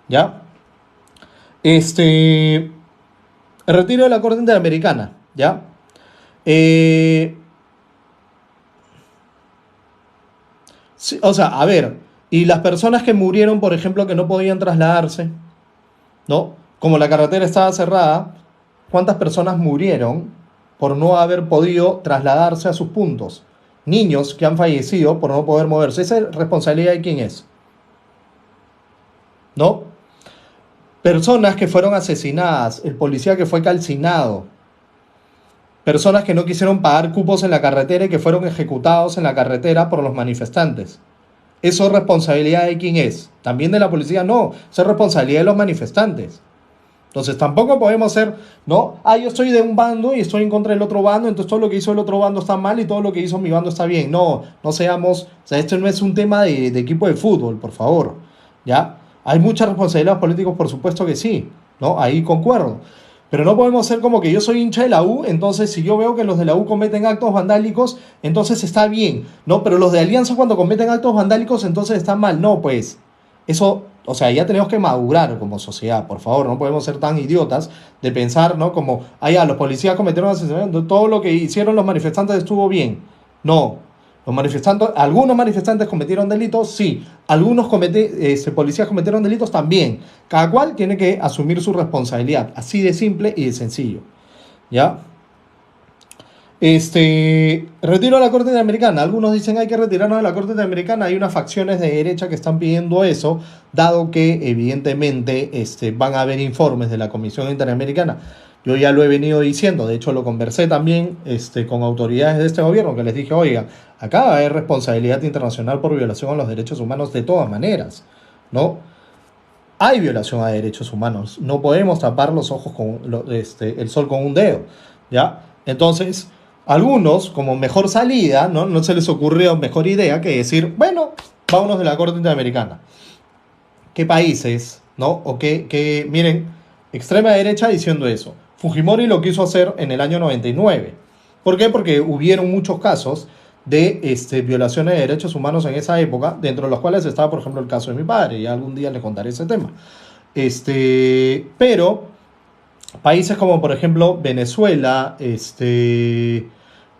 ¿Ya? El retiro de la Corte Interamericana. ¿Ya? Sí, o sea, a ver, y las personas que murieron, por ejemplo, que no podían trasladarse, ¿no? Como la carretera estaba cerrada, ¿cuántas personas murieron por no haber podido trasladarse a sus puntos? Niños que han fallecido por no poder moverse. ¿Esa es responsabilidad de quién es? ¿No? Personas que fueron asesinadas, el policía que fue calcinado, personas que no quisieron pagar cupos en la carretera y que fueron ejecutados en la carretera por los manifestantes. ¿Eso es responsabilidad de quién es? ¿También de la policía? No, eso es responsabilidad de los manifestantes. Entonces tampoco podemos ser, ¿no? Yo estoy de un bando y estoy en contra del otro bando, entonces todo lo que hizo el otro bando está mal y todo lo que hizo mi bando está bien. No, no seamos, o sea, esto no es un tema de equipo de fútbol, por favor, ¿ya? Hay mucha responsabilidad de los políticos, por supuesto que sí, ¿no? Ahí concuerdo. Pero no podemos ser como que yo soy hincha de la U, entonces si yo veo que los de la U cometen actos vandálicos, entonces está bien, ¿no? Pero los de Alianza cuando cometen actos vandálicos, entonces están mal. No, pues, eso, o sea, ya tenemos que madurar como sociedad, por favor, no podemos ser tan idiotas de pensar, ¿no? Como, los policías cometieron asesinato, todo lo que hicieron los manifestantes estuvo bien. No, algunos manifestantes cometieron delitos, sí, algunos policías cometieron delitos también. Cada cual tiene que asumir su responsabilidad, así de simple y de sencillo, ¿ya? Retiro a la Corte Interamericana. Algunos dicen hay que retirarnos de la Corte Interamericana. Hay unas facciones de derecha que están pidiendo eso, dado que evidentemente van a haber informes de la Comisión Interamericana. Yo ya lo he venido diciendo, de hecho lo conversé también con autoridades de este gobierno, que les dije, oiga, acá va a haber responsabilidad internacional por violación a los derechos humanos de todas maneras, ¿no? Hay violación a derechos humanos, no podemos tapar los ojos el sol con un dedo, ¿ya? Entonces, algunos, como mejor salida, no se les ocurrió mejor idea que decir, bueno, vámonos de la Corte Interamericana. qué países, ¿no? O miren, extrema derecha diciendo eso. Fujimori lo quiso hacer en el año 99. ¿Por qué? Porque hubieron muchos casos de violaciones de derechos humanos en esa época, dentro de los cuales estaba, por ejemplo, el caso de mi padre, y algún día le contaré ese tema. Pero países como, por ejemplo, Venezuela,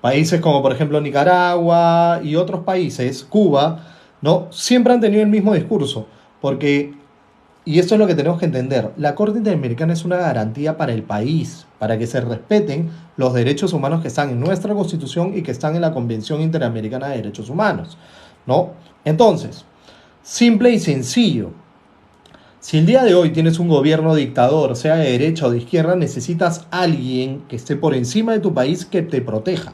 países como, por ejemplo, Nicaragua y otros países, Cuba, ¿no? Siempre han tenido el mismo discurso, porque y esto es lo que tenemos que entender. La Corte Interamericana es una garantía para el país, para que se respeten los derechos humanos que están en nuestra Constitución y que están en la Convención Interamericana de Derechos Humanos, ¿no? Entonces, simple y sencillo. Si el día de hoy tienes un gobierno dictador, sea de derecha o de izquierda, necesitas a alguien que esté por encima de tu país que te proteja.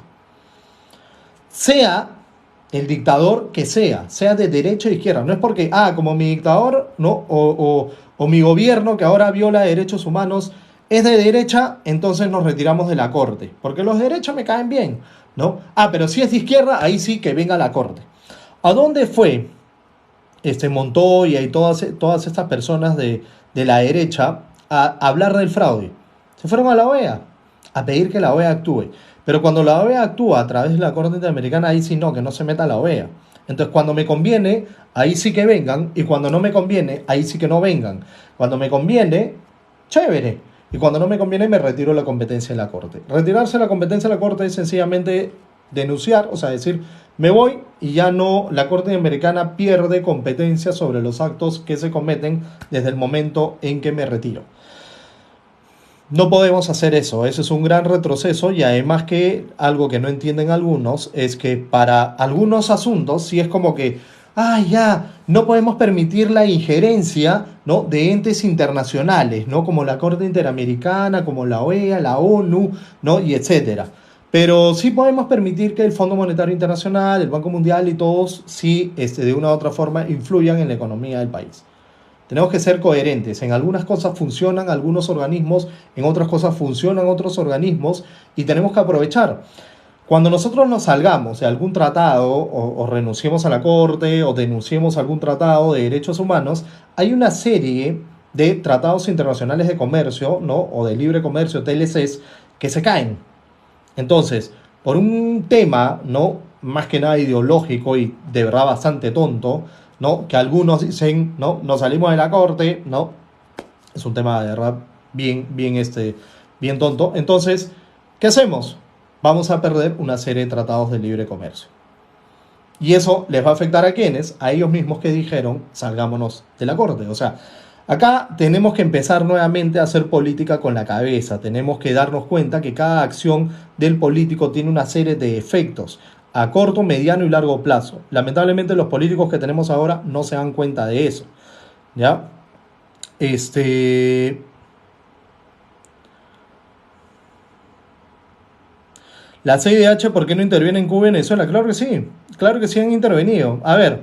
Sea el dictador que sea de derecha o de izquierda. No es porque, como mi dictador, ¿no? O mi gobierno que ahora viola derechos humanos es de derecha, entonces nos retiramos de la corte. Porque los derechos me caen bien, ¿no? Pero si es de izquierda, ahí sí que venga la corte. ¿A dónde fue Montoya y todas estas personas de la derecha a hablar del fraude? Se fueron a la OEA a pedir que la OEA actúe. Pero cuando la OEA actúa a través de la Corte Interamericana, ahí sí no, que no se meta la OEA. Entonces, cuando me conviene, ahí sí que vengan, y cuando no me conviene, ahí sí que no vengan. Cuando me conviene, chévere. Y cuando no me conviene, me retiro la competencia de la Corte. Retirarse la competencia de la Corte es sencillamente denunciar, o sea, decir, me voy y ya no, la Corte Interamericana pierde competencia sobre los actos que se cometen desde el momento en que me retiro. No podemos hacer eso, eso es un gran retroceso y además que algo que no entienden algunos es que para algunos asuntos sí es como que, no podemos permitir la injerencia, ¿no? De entes internacionales, ¿no? Como la Corte Interamericana, como la OEA, la ONU, ¿no? Y etcétera. Pero sí podemos permitir que el Fondo Monetario Internacional, el Banco Mundial y todos sí de una u otra forma influyan en la economía del país. Tenemos que ser coherentes. En algunas cosas funcionan algunos organismos, en otras cosas funcionan otros organismos y tenemos que aprovechar. Cuando nosotros nos salgamos de algún tratado o renunciemos a la Corte o denunciemos algún tratado de derechos humanos, hay una serie de tratados internacionales de comercio, ¿no? O de libre comercio, TLCs, que se caen. Entonces, por un tema, ¿no? Más que nada ideológico y de verdad bastante tonto, ¿no? Que algunos dicen, ¿no? Nos salimos de la corte, ¿no? Es un tema de verdad bien tonto. Entonces, ¿qué hacemos? Vamos a perder una serie de tratados de libre comercio. Y eso les va a afectar a quienes, a ellos mismos que dijeron, salgámonos de la corte. O sea, acá tenemos que empezar nuevamente a hacer política con la cabeza. Tenemos que darnos cuenta que cada acción del político tiene una serie de efectos a corto, mediano y largo plazo. Lamentablemente los políticos que tenemos ahora no se dan cuenta de eso. ¿Ya? La CIDH, ¿por qué no interviene en Cuba y Venezuela? Claro que sí han intervenido. A ver,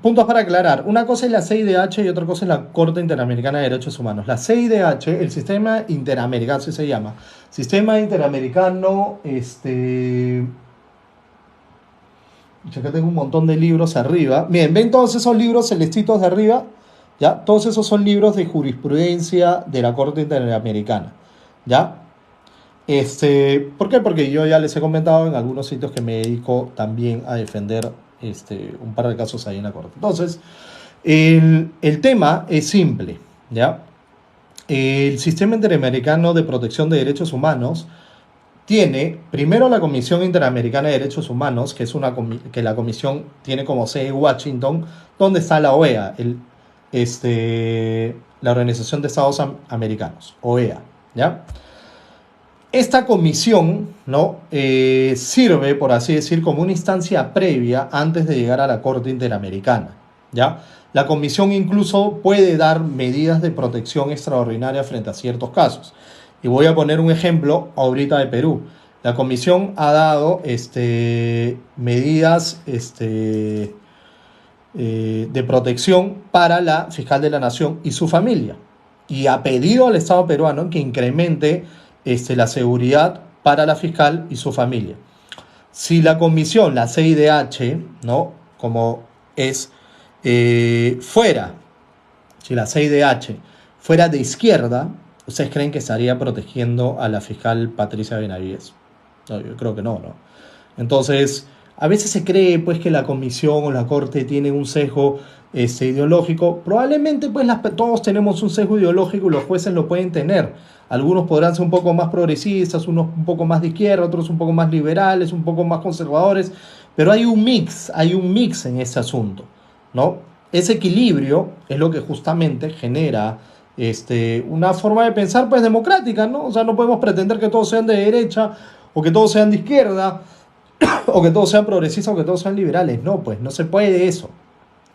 puntos para aclarar. Una cosa es la CIDH y otra cosa es la Corte Interamericana de Derechos Humanos. La CIDH, el Sistema Interamericano, así se llama. Sistema Interamericano, acá tengo un montón de libros arriba. Miren, ¿ven todos esos libros celestitos de arriba? ¿Ya? Todos esos son libros de jurisprudencia de la Corte Interamericana. ¿Ya? ¿Por qué? Porque yo ya les he comentado en algunos sitios que me dedico también a defender un par de casos ahí en la Corte. Entonces, el tema es simple, ¿ya? El Sistema Interamericano de Protección de Derechos Humanos tiene primero la Comisión Interamericana de Derechos Humanos, que es que la comisión tiene como sede Washington, donde está la OEA, la Organización de Estados Americanos, OEA, ¿ya? Esta comisión, ¿no? Sirve, por así decir, como una instancia previa antes de llegar a la Corte Interamericana, ¿ya? La comisión incluso puede dar medidas de protección extraordinaria frente a ciertos casos. Y voy a poner un ejemplo ahorita de Perú. La comisión ha dado medidas de protección para la fiscal de la Nación y su familia. Y ha pedido al Estado peruano que incremente la seguridad para la fiscal y su familia. Si la comisión, la CIDH, ¿no? Como es fuera, si la CIDH fuera de izquierda, ¿ustedes creen que estaría protegiendo a la fiscal Patricia Benavides? No, yo creo que no, ¿no? Entonces, a veces se cree pues que la comisión o la corte tiene un sesgo ideológico. Probablemente pues todos tenemos un sesgo ideológico y los jueces lo pueden tener. Algunos podrán ser un poco más progresistas, unos un poco más de izquierda, otros un poco más liberales, un poco más conservadores, pero hay un mix en ese asunto, ¿no? Ese equilibrio es lo que justamente genera una forma de pensar pues democrática, ¿no? O sea, no podemos pretender que todos sean de derecha o que todos sean de izquierda o que todos sean progresistas o que todos sean liberales. No, pues no se puede eso.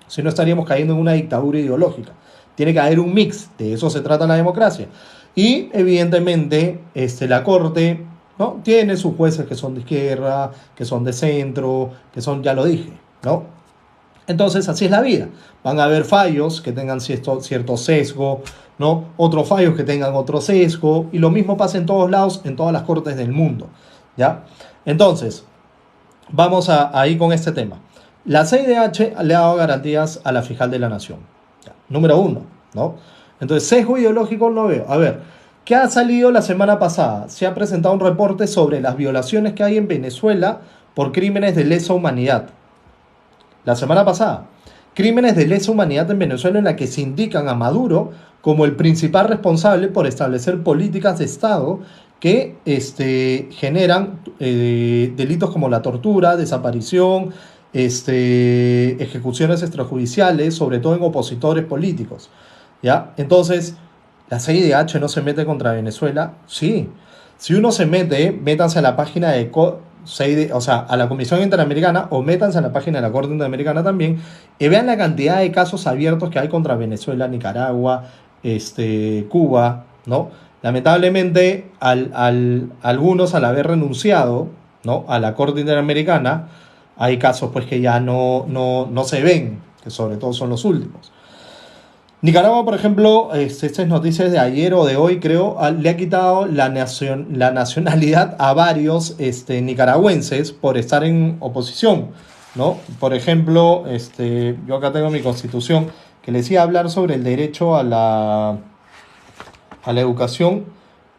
Si no estaríamos cayendo en una dictadura ideológica. Tiene que haber un mix, de eso se trata la democracia. Y evidentemente la Corte, ¿no?, tiene sus jueces que son de izquierda, que son de centro, que son, ya lo dije, ¿no? Entonces así es la vida. Van a haber fallos que tengan cierto sesgo, ¿no? Otros fallos que tengan otro sesgo. Y lo mismo pasa en todos lados, en todas las cortes del mundo, ¿ya? Entonces, vamos a ir con este tema. La CIDH le ha dado garantías a la fiscal de la Nación. Ya, número uno, ¿no? Entonces, sesgo ideológico no veo. A ver, ¿qué ha salido la semana pasada? Se ha presentado un reporte sobre las violaciones que hay en Venezuela por crímenes de lesa humanidad. La semana pasada. Crímenes de lesa humanidad en Venezuela en la que se indican a Maduro como el principal responsable por establecer políticas de Estado que generan delitos como la tortura, desaparición, ejecuciones extrajudiciales, sobre todo en opositores políticos, ¿ya? Entonces, ¿la CIDH no se mete contra Venezuela? Sí. Si uno se mete, métanse a la página de a la Comisión Interamericana o métanse a la página de la Corte Interamericana también y vean la cantidad de casos abiertos que hay contra Venezuela, Nicaragua, Cuba, ¿no? Lamentablemente, algunos al haber renunciado, ¿no?, a la Corte Interamericana, hay casos pues que ya no se ven, que sobre todo son los últimos. Nicaragua, por ejemplo, estas noticias de ayer o de hoy, creo, le ha quitado la nacionalidad a varios nicaragüenses por estar en oposición, ¿no? Por ejemplo, yo acá tengo mi constitución que les iba a hablar sobre el derecho a la educación,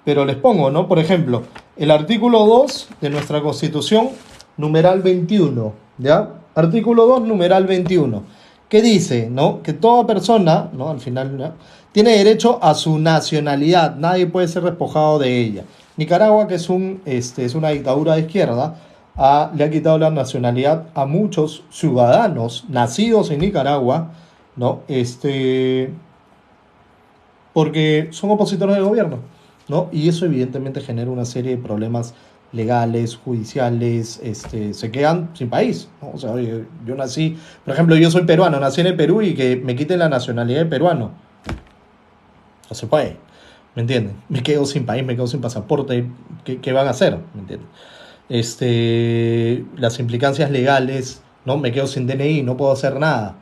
pero les pongo, ¿no? Por ejemplo, el artículo 2 de nuestra constitución, numeral 21, ¿ya? Artículo 2, numeral 21. ¿Qué dice? ¿No? Que toda persona, ¿no?, al final, ¿no?, tiene derecho a su nacionalidad, nadie puede ser despojado de ella. Nicaragua, que es una dictadura de izquierda, le ha quitado la nacionalidad a muchos ciudadanos nacidos en Nicaragua, ¿no? Porque son opositores del gobierno, ¿no? Y eso evidentemente genera una serie de problemas legales, judiciales, se quedan sin país, ¿no? O sea, yo nací, por ejemplo, yo soy peruano, nací en el Perú y que me quiten la nacionalidad de peruano. No se puede, ¿me entienden? Me quedo sin país, me quedo sin pasaporte, ¿qué van a hacer? ¿Me entienden? Las implicancias legales, ¿no? Me quedo sin DNI, no puedo hacer nada,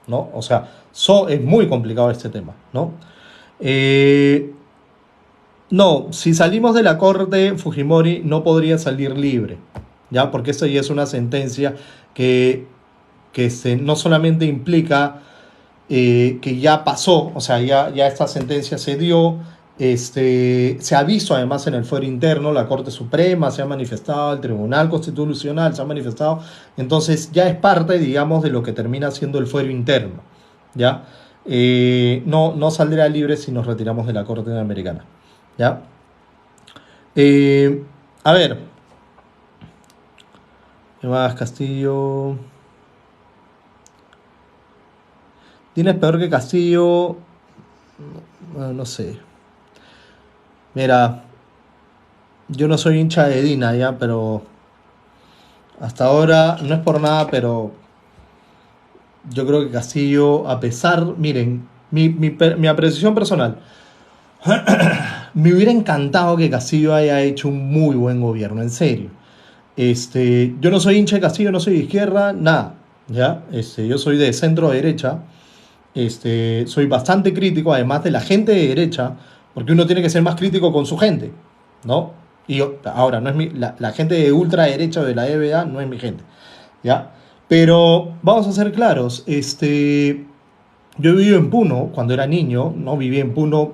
¿no? O sea, es muy complicado este tema, ¿no? No, si salimos de la corte, Fujimori no podría salir libre, ¿ya? Porque esto ya es una sentencia que no solamente implica que ya pasó, o sea, ya esta sentencia se dio, se ha visto además en el fuero interno, la Corte Suprema se ha manifestado, el Tribunal Constitucional se ha manifestado, entonces ya es parte, digamos, de lo que termina siendo el fuero interno, ¿ya? No saldrá libre si nos retiramos de la Corte Interamericana, ¿ya? A ver, ¿qué más? Castillo. ¿Tienes peor que Castillo? No sé. Mira, yo no soy hincha de Dina, ya, pero hasta ahora, no es por nada, pero yo creo que Castillo, a pesar, miren, mi apreciación personal, me hubiera encantado que Castillo haya hecho un muy buen gobierno, en serio. Yo no soy hincha de Castillo, no soy de izquierda, nada, ¿ya? Yo soy de centro derecha, soy bastante crítico, además de la gente de derecha, porque uno tiene que ser más crítico con su gente, ¿no? Y ahora, no es la gente de ultraderecha o de la EBA no es mi gente, ¿ya? Pero vamos a ser claros, yo he vivido en Puno cuando era niño, no viví en Puno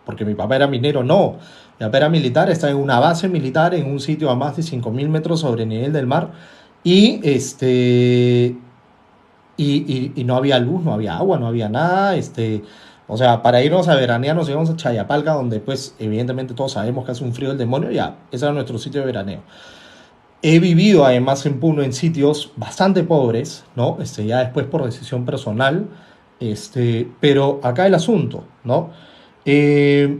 porque mi papá era minero, no. Mi papá era militar, estaba en una base militar en un sitio a más de 5.000 metros sobre el nivel del mar y, y no había luz, no había agua, no había nada, o sea, para irnos a veranear nos íbamos a Chayapalca, donde pues evidentemente todos sabemos que hace un frío del demonio, ya, ese era nuestro sitio de veraneo. He vivido además en Puno en sitios bastante pobres, ¿no? Ya después por decisión personal, pero acá el asunto, ¿no? Eh,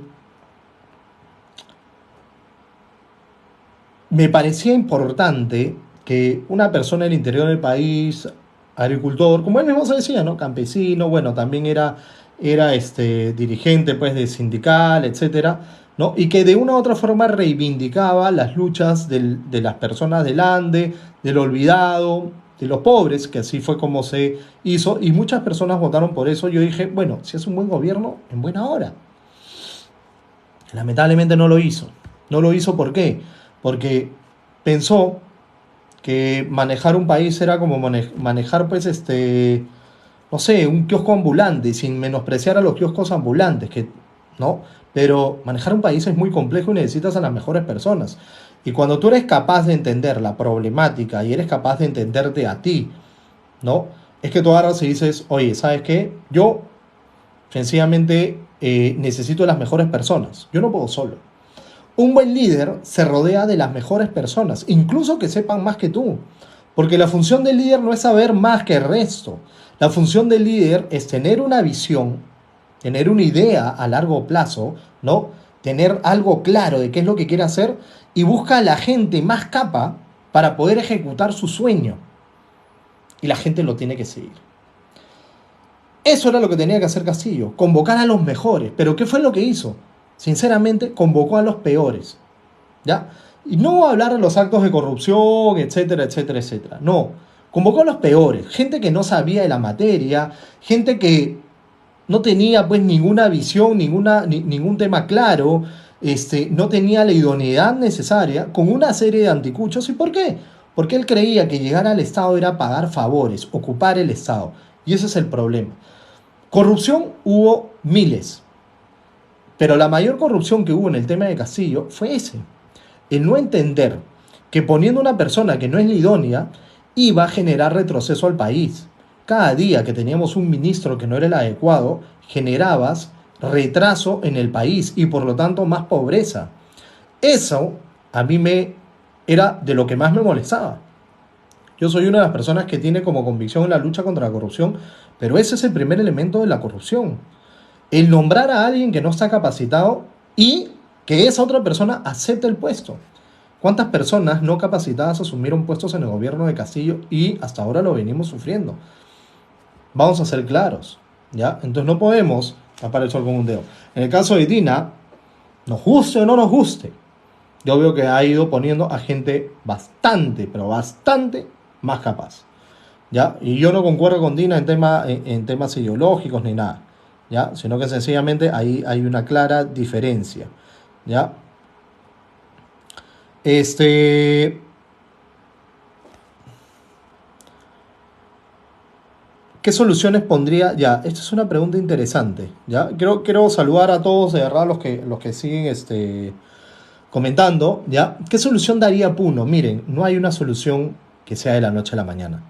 Me parecía importante que una persona del interior del país, agricultor, como él mismo se decía, ¿no? Campesino, bueno, también era dirigente pues de sindical, etcétera, ¿no? Y que de una u otra forma reivindicaba las luchas de las personas del Ande, del olvidado, de los pobres, que así fue como se hizo, y muchas personas votaron por eso. Yo dije, bueno, si es un buen gobierno, en buena hora. Lamentablemente no lo hizo. No lo hizo, ¿por qué? Porque pensó que manejar un país era como manejar, pues, no sé, un kiosco ambulante, sin menospreciar a los kioscos ambulantes, que, ¿no? Pero manejar un país es muy complejo y necesitas a las mejores personas. Y cuando tú eres capaz de entender la problemática y eres capaz de entenderte a ti, ¿no? Es que tú agarras y dices, oye, ¿sabes qué? Yo, sencillamente, necesito de las mejores personas. Yo no puedo solo. Un buen líder se rodea de las mejores personas, incluso que sepan más que tú. Porque la función del líder no es saber más que el resto. La función del líder es tener una visión, tener una idea a largo plazo, ¿no? Tener algo claro de qué es lo que quiere hacer y busca a la gente más capa para poder ejecutar su sueño. Y la gente lo tiene que seguir. Eso era lo que tenía que hacer Castillo, convocar a los mejores. Pero ¿qué fue lo que hizo? Sinceramente, convocó a los peores. ¿Ya? Y no hablar de los actos de corrupción, etcétera, etcétera, etcétera. No, convocó a los peores, gente que no sabía de la materia, gente que no tenía pues ninguna visión, ningún tema claro, no tenía la idoneidad necesaria, con una serie de anticuchos. ¿Y por qué? Porque él creía que llegar al Estado era pagar favores, ocupar el Estado. Y ese es el problema. Corrupción hubo miles, pero la mayor corrupción que hubo en el tema de Castillo fue ese, el no entender que poniendo una persona que no es la idónea iba a generar retroceso al país. Cada día que teníamos un ministro que no era el adecuado, generabas retraso en el país y por lo tanto más pobreza. Eso a mí me era de lo que más me molestaba. Yo soy una de las personas que tiene como convicción la lucha contra la corrupción, pero ese es el primer elemento de la corrupción. El nombrar a alguien que no está capacitado y que esa otra persona acepte el puesto. ¿Cuántas personas no capacitadas asumieron puestos en el gobierno de Castillo y hasta ahora lo venimos sufriendo? Vamos a ser claros, ¿ya? Entonces no podemos tapar el sol con un dedo. En el caso de Dina, nos guste o no nos guste, yo veo que ha ido poniendo a gente bastante, pero bastante más capaz, ¿ya? Y yo no concuerdo con Dina en temas ideológicos ni nada, ¿ya? Sino que sencillamente ahí hay una clara diferencia, ¿ya? Este, ¿Qué soluciones pondría? Ya, esta es una pregunta interesante. ¿Ya? Quiero saludar a todos, de verdad, los que siguen comentando. ¿Ya? ¿Qué solución daría Puno? Miren, no hay una solución que sea de la noche a la mañana.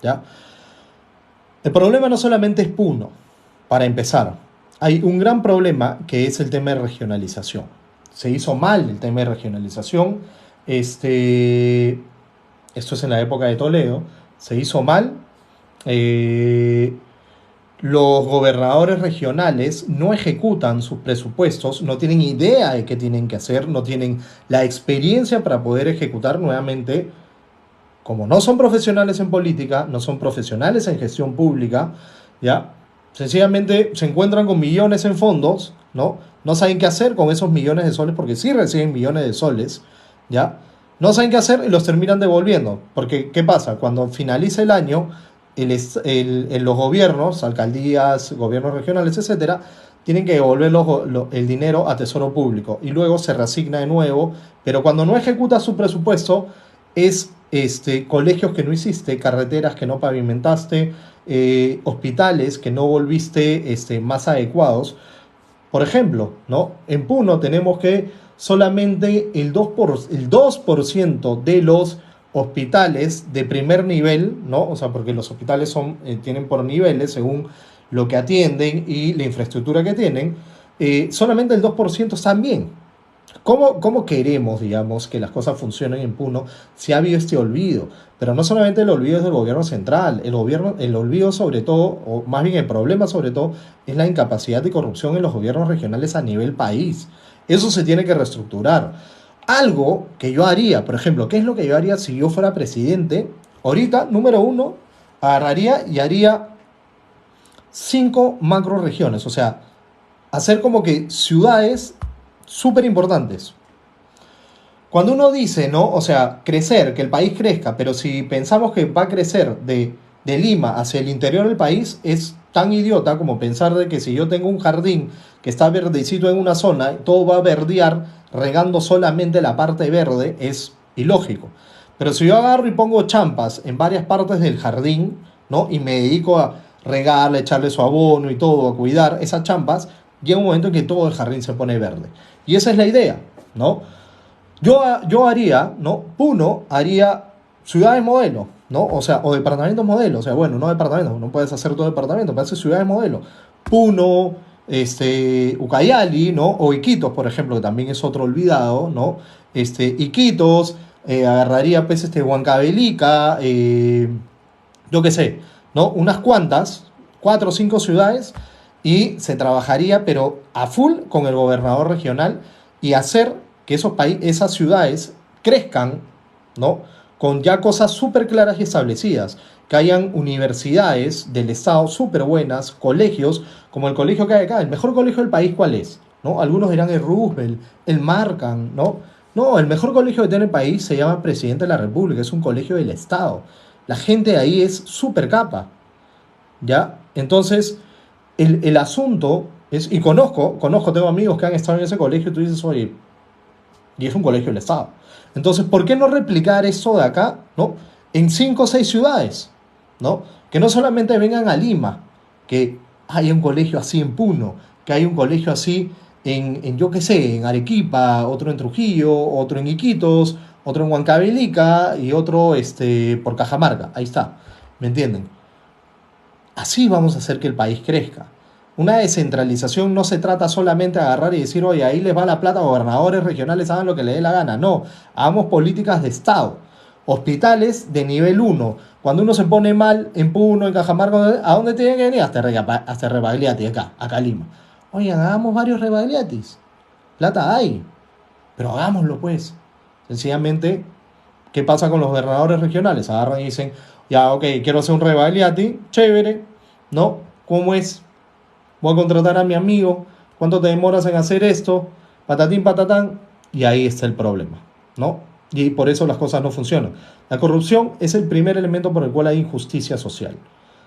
¿Ya? El problema no solamente es Puno, para empezar. Hay un gran problema que es el tema de regionalización. Se hizo mal el tema de regionalización. Esto es en la época de Toledo. Se hizo mal. eh, los gobernadores regionales no ejecutan sus presupuestos, no tienen idea de qué tienen que hacer, no tienen la experiencia para poder ejecutar nuevamente. Como no son profesionales en política, no son profesionales en gestión pública, ¿ya? Sencillamente se encuentran con millones en fondos, ¿no? No saben qué hacer con esos millones de soles, porque sí reciben millones de soles, ¿ya? No saben qué hacer y los terminan devolviendo. Porque, ¿qué pasa? Cuando finaliza el año, los gobiernos, alcaldías, gobiernos regionales, etcétera, tienen que devolver el dinero a Tesoro Público y luego se reasigna de nuevo, pero cuando no ejecuta su presupuesto es colegios que no hiciste, carreteras que no pavimentaste, hospitales que no volviste más adecuados. Por ejemplo, ¿no? En Puno tenemos que solamente el 2% de los hospitales de primer nivel, ¿no? O sea, porque los hospitales tienen por niveles según lo que atienden y la infraestructura que tienen, solamente el 2% están bien. ¿Cómo queremos, digamos, que las cosas funcionen en Puno si ha habido este olvido? Pero no solamente el olvido es del gobierno central, el olvido sobre todo, o más bien el problema sobre todo, es la incapacidad de corrupción en los gobiernos regionales a nivel país. Eso se tiene que reestructurar. Algo que yo haría, por ejemplo, ¿qué es lo que yo haría si yo fuera presidente? Ahorita, número uno, agarraría y haría 5 macro regiones, o sea, hacer como que ciudades súper importantes. Cuando uno dice, ¿no? O sea, crecer, que el país crezca, pero si pensamos que va a crecer de Lima hacia el interior del país, es tan idiota como pensar de que si yo tengo un jardín que está verdecito en una zona, todo va a verdear regando solamente la parte verde, es ilógico. Pero si yo agarro y pongo champas en varias partes del jardín, ¿no? Y me dedico a regarle, echarle su abono y todo, a cuidar esas champas, llega un momento en que todo el jardín se pone verde. Y esa es la idea, ¿no? Yo haría, ¿no? Puno haría ciudades modelo, ¿no? O sea, o departamentos modelo. O sea, bueno, no departamentos, no puedes hacer todo departamento, puedes hacer ciudades modelo. Puno, Ucayali, ¿no? O Iquitos, por ejemplo, que también es otro olvidado, ¿no? Iquitos, agarraría, pues, Huancavelica, yo qué sé, ¿no? Unas cuantas, 4 o 5 ciudades, y se trabajaría, pero a full con el gobernador regional y hacer que esas ciudades crezcan, ¿no? Con ya cosas súper claras y establecidas, que hayan universidades del Estado súper buenas, colegios, como el colegio que hay acá, el mejor colegio del país, ¿cuál es? ¿No? Algunos dirán el Roosevelt, el Markham, ¿no? No, el mejor colegio que tiene el país se llama Presidente de la República, es un colegio del Estado. La gente de ahí es súper capa, ¿ya? Entonces, el asunto es, y tengo amigos que han estado en ese colegio y tú dices, oye, y es un colegio del Estado. Entonces, ¿por qué no replicar eso de acá, ¿no? En 5 o 6 ciudades, ¿no? Que no solamente vengan a Lima, que haya un colegio así en Puno, que haya un colegio así yo qué sé, en Arequipa, otro en Trujillo, otro en Iquitos, otro en Huancavelica y otro por Cajamarca. Ahí está, ¿me entienden? Así vamos a hacer que el país crezca. Una descentralización no se trata solamente de agarrar y decir, oye, ahí les va la plata, gobernadores regionales hagan lo que les dé la gana. No, hagamos políticas de Estado. Hospitales de nivel uno. Cuando uno se pone mal en Puno, en Cajamarca, ¿a dónde tiene que venir? Hasta Rebagliati, acá Lima. Oye, hagamos varios Rebagliatis. Plata hay, pero hagámoslo pues. Sencillamente, ¿qué pasa con los gobernadores regionales? Agarran y dicen, ya, ok, quiero hacer un Rebagliati, chévere, ¿no? ¿Cómo es? Voy a contratar a mi amigo, ¿cuánto te demoras en hacer esto? Patatín, patatán, y ahí está el problema, ¿no? Y por eso las cosas no funcionan. La corrupción es el primer elemento por el cual hay injusticia social.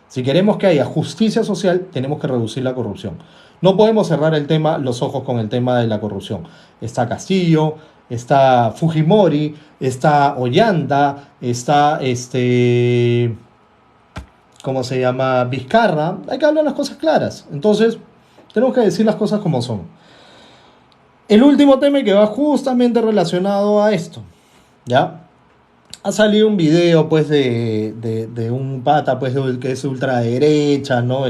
Si queremos que haya justicia social, tenemos que reducir la corrupción. No podemos cerrar los ojos con el tema de la corrupción. Está Castillo, está Fujimori, está Ollanta, está ¿cómo se llama? Vizcarra. Hay que hablar las cosas claras. Entonces, tenemos que decir las cosas como son. El último tema que va justamente relacionado a esto, ¿ya? Ha salido un video, pues, de un pata, pues, que es ultraderecha, ¿no?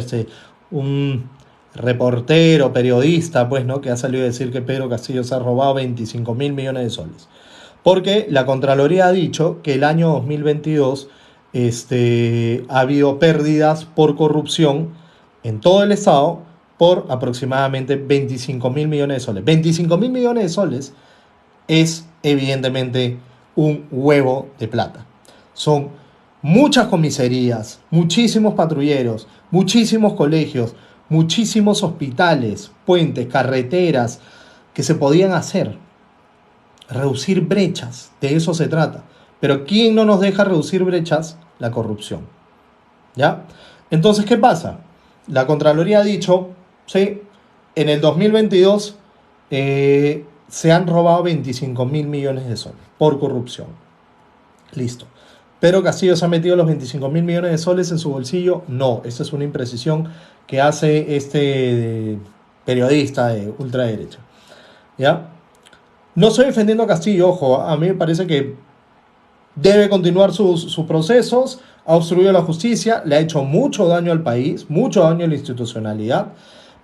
Un reportero, periodista, pues, ¿no? Que ha salido a decir que Pedro Castillo se ha robado 25 mil millones de soles. Porque la Contraloría ha dicho que el año 2022 ha habido pérdidas por corrupción en todo el Estado por aproximadamente 25 mil millones de soles. 25 mil millones de soles es evidentemente un huevo de plata. Son muchas comisarías, muchísimos patrulleros, muchísimos colegios, muchísimos hospitales, puentes, carreteras que se podían hacer. Reducir brechas, de eso se trata. Pero ¿quién no nos deja reducir brechas? La corrupción. ¿Ya? Entonces, ¿qué pasa? La Contraloría ha dicho, sí, en el 2022 se han robado 25 mil millones de soles por corrupción. Listo. Pero Castillo se ha metido los 25.000 millones de soles en su bolsillo. No, esta es una imprecisión que hace este periodista de ultraderecha. ¿Ya? No estoy defendiendo a Castillo, ojo, a mí me parece que debe continuar sus procesos, ha obstruido la justicia, le ha hecho mucho daño al país, mucho daño a la institucionalidad,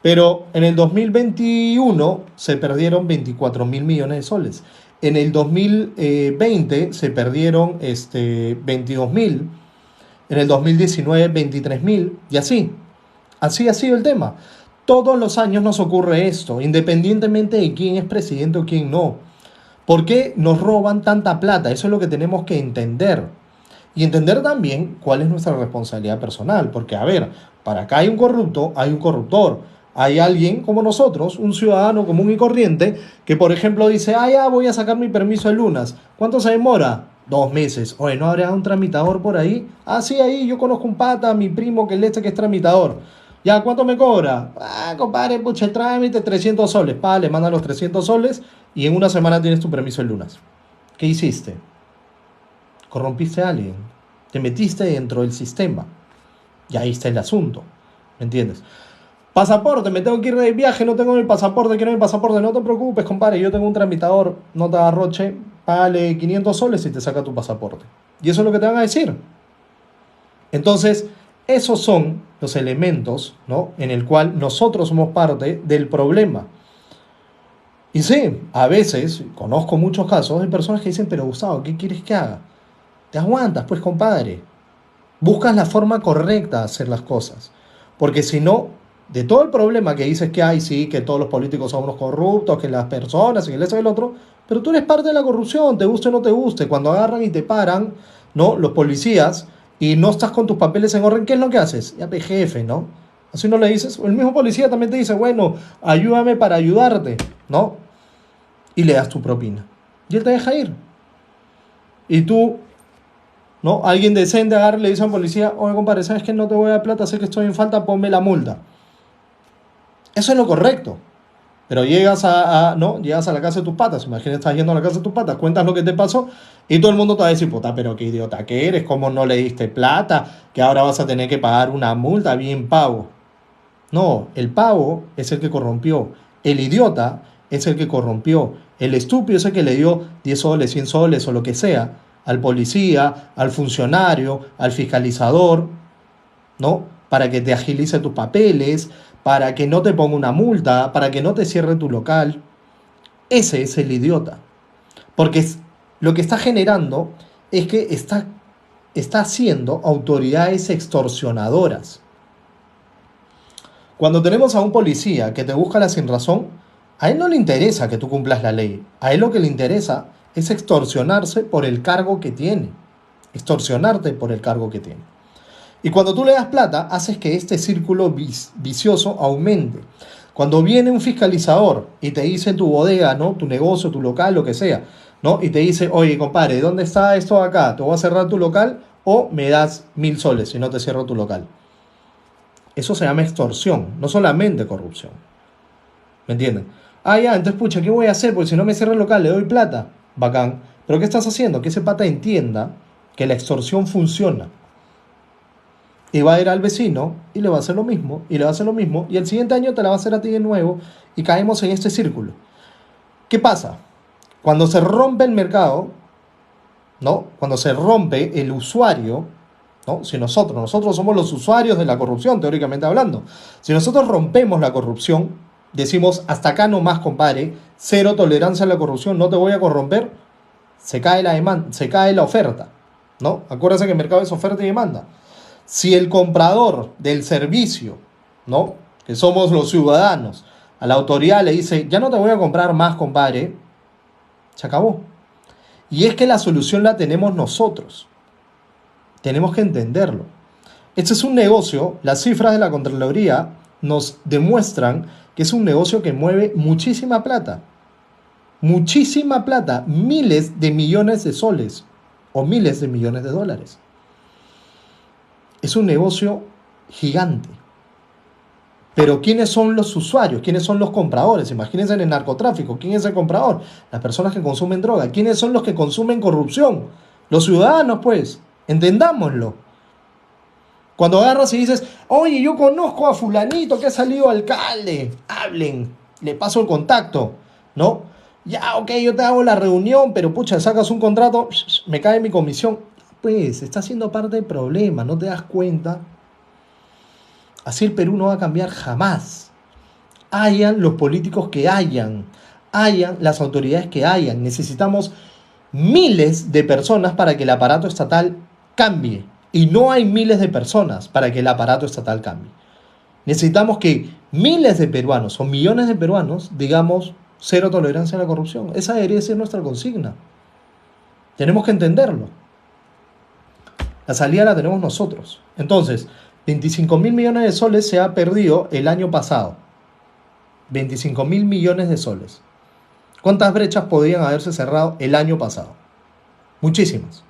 pero en el 2021 se perdieron 24.000 millones de soles. En el 2020 se perdieron 22.000, en el 2019 23.000 y así. Así ha sido el tema. Todos los años nos ocurre esto, independientemente de quién es presidente o quién no. ¿Por qué nos roban tanta plata? Eso es lo que tenemos que entender. Y entender también cuál es nuestra responsabilidad personal. Porque, a ver, para acá hay un corrupto, hay un corruptor. Hay alguien como nosotros, un ciudadano común y corriente, que por ejemplo dice, ya voy a sacar mi permiso de lunas. ¿Cuánto se demora? 2 meses. Oye, ¿no habrá un tramitador por ahí? Ah, sí, ahí yo conozco un pata, mi primo que es tramitador. Ya, ¿cuánto me cobra? Ah, compadre, pucha, el trámite 300 soles. Pa, le mandan los 300 soles y en una semana tienes tu permiso de lunas. ¿Qué hiciste? Corrompiste a alguien. Te metiste dentro del sistema. Y ahí está el asunto. ¿Me entiendes? Pasaporte, me tengo que ir de viaje, no tengo mi pasaporte, quiero mi pasaporte. No te preocupes, compadre, yo tengo un tramitador, no te agarroche, págale 500 soles y te saca tu pasaporte. Y eso es lo que te van a decir. Entonces, esos son los elementos, ¿no?, en el cual nosotros somos parte del problema. Y sí, a veces conozco muchos casos de personas que dicen, pero Gustavo, ¿qué quieres que haga? Te aguantas, pues, compadre. Buscas la forma correcta de hacer las cosas. Porque si no, de todo el problema que dices que hay, sí, que todos los políticos son unos corruptos, que las personas, y que eso y el otro, pero tú eres parte de la corrupción, te guste o no te guste. Cuando agarran y te paran, ¿no?, los policías, y no estás con tus papeles en orden, ¿qué es lo que haces? Ya, jefe, ¿no? Así no le dices. El mismo policía también te dice, bueno, ayúdame para ayudarte, ¿no? Y le das tu propina. Y él te deja ir. Y tú, ¿no? Alguien decente agarra y le dice al policía, oye, compadre, ¿sabes qué? No te voy a dar plata, sé que estoy en falta, ponme la multa. Eso es lo correcto. Pero llegas ¿no? Llegas a la casa de tus patas. Imagínate, estás yendo a la casa de tus patas, cuentas lo que te pasó y todo el mundo te va a decir, puta, pero qué idiota que eres, cómo no le diste plata, que ahora vas a tener que pagar una multa, bien pavo. No, el pavo es el que corrompió. El idiota es el que corrompió. El estúpido es el que le dio 10 soles, 100 soles o lo que sea al policía, al funcionario, al fiscalizador, ¿no? Para que te agilice tus papeles, para que no te ponga una multa, para que no te cierre tu local. Ese es el idiota. Porque lo que está generando es que está haciendo autoridades extorsionadoras. Cuando tenemos a un policía que te busca la sinrazón, a él no le interesa que tú cumplas la ley. A él lo que le interesa es extorsionarse por el cargo que tiene. Extorsionarte por el cargo que tiene. Y cuando tú le das plata, haces que este círculo vicioso aumente. Cuando viene un fiscalizador y te dice tu bodega, ¿no?, tu negocio, tu local, lo que sea, ¿no?, y te dice, oye, compadre, ¿dónde está esto acá? ¿Te voy a cerrar tu local o me das 1.000 soles si no te cierro tu local? Eso se llama extorsión, no solamente corrupción. ¿Me entienden? Ya, entonces, pucha, ¿qué voy a hacer? Porque si no me cierra el local, le doy plata. Bacán. ¿Pero qué estás haciendo? Que ese pata entienda que la extorsión funciona. Y va a ir al vecino y le va a hacer lo mismo, y le va a hacer lo mismo, y el siguiente año te la va a hacer a ti de nuevo, y caemos en este círculo. ¿Qué pasa? Cuando se rompe el mercado, ¿no?, cuando se rompe el usuario, ¿no?, si nosotros somos los usuarios de la corrupción, teóricamente hablando, si nosotros rompemos la corrupción, decimos, hasta acá nomás, compadre, cero tolerancia a la corrupción, no te voy a corromper, se cae la demanda, se cae la oferta, ¿no? Acuérdense que el mercado es oferta y demanda. Si el comprador del servicio, ¿no?, que somos los ciudadanos, a la autoridad le dice, ya no te voy a comprar más, compadre, se acabó. Y es que la solución la tenemos nosotros. Tenemos que entenderlo. Este es un negocio, las cifras de la Contraloría nos demuestran que es un negocio que mueve muchísima plata. Muchísima plata, miles de millones de soles o miles de millones de dólares. Es un negocio gigante. Pero ¿quiénes son los usuarios? ¿Quiénes son los compradores? Imagínense en el narcotráfico. ¿Quién es el comprador? Las personas que consumen droga. ¿Quiénes son los que consumen corrupción? Los ciudadanos, pues, entendámoslo. Cuando agarras y dices, oye, yo conozco a fulanito que ha salido alcalde, hablen, le paso el contacto, ¿no? Ya, ok, yo te hago la reunión, pero pucha, sacas un contrato, me cae mi comisión. Pues, está siendo parte del problema, ¿no te das cuenta? Así el Perú no va a cambiar jamás. Hayan los políticos que hayan las autoridades que hayan. Necesitamos miles de personas para que el aparato estatal cambie. Y no hay miles de personas para que el aparato estatal cambie. Necesitamos que miles de peruanos o millones de peruanos digamos cero tolerancia a la corrupción. Esa debería ser nuestra consigna. Tenemos que entenderlo. La salida la tenemos nosotros. Entonces, 25.000 millones de soles se ha perdido el año pasado. 25.000 millones de soles. ¿Cuántas brechas podrían haberse cerrado el año pasado? Muchísimas.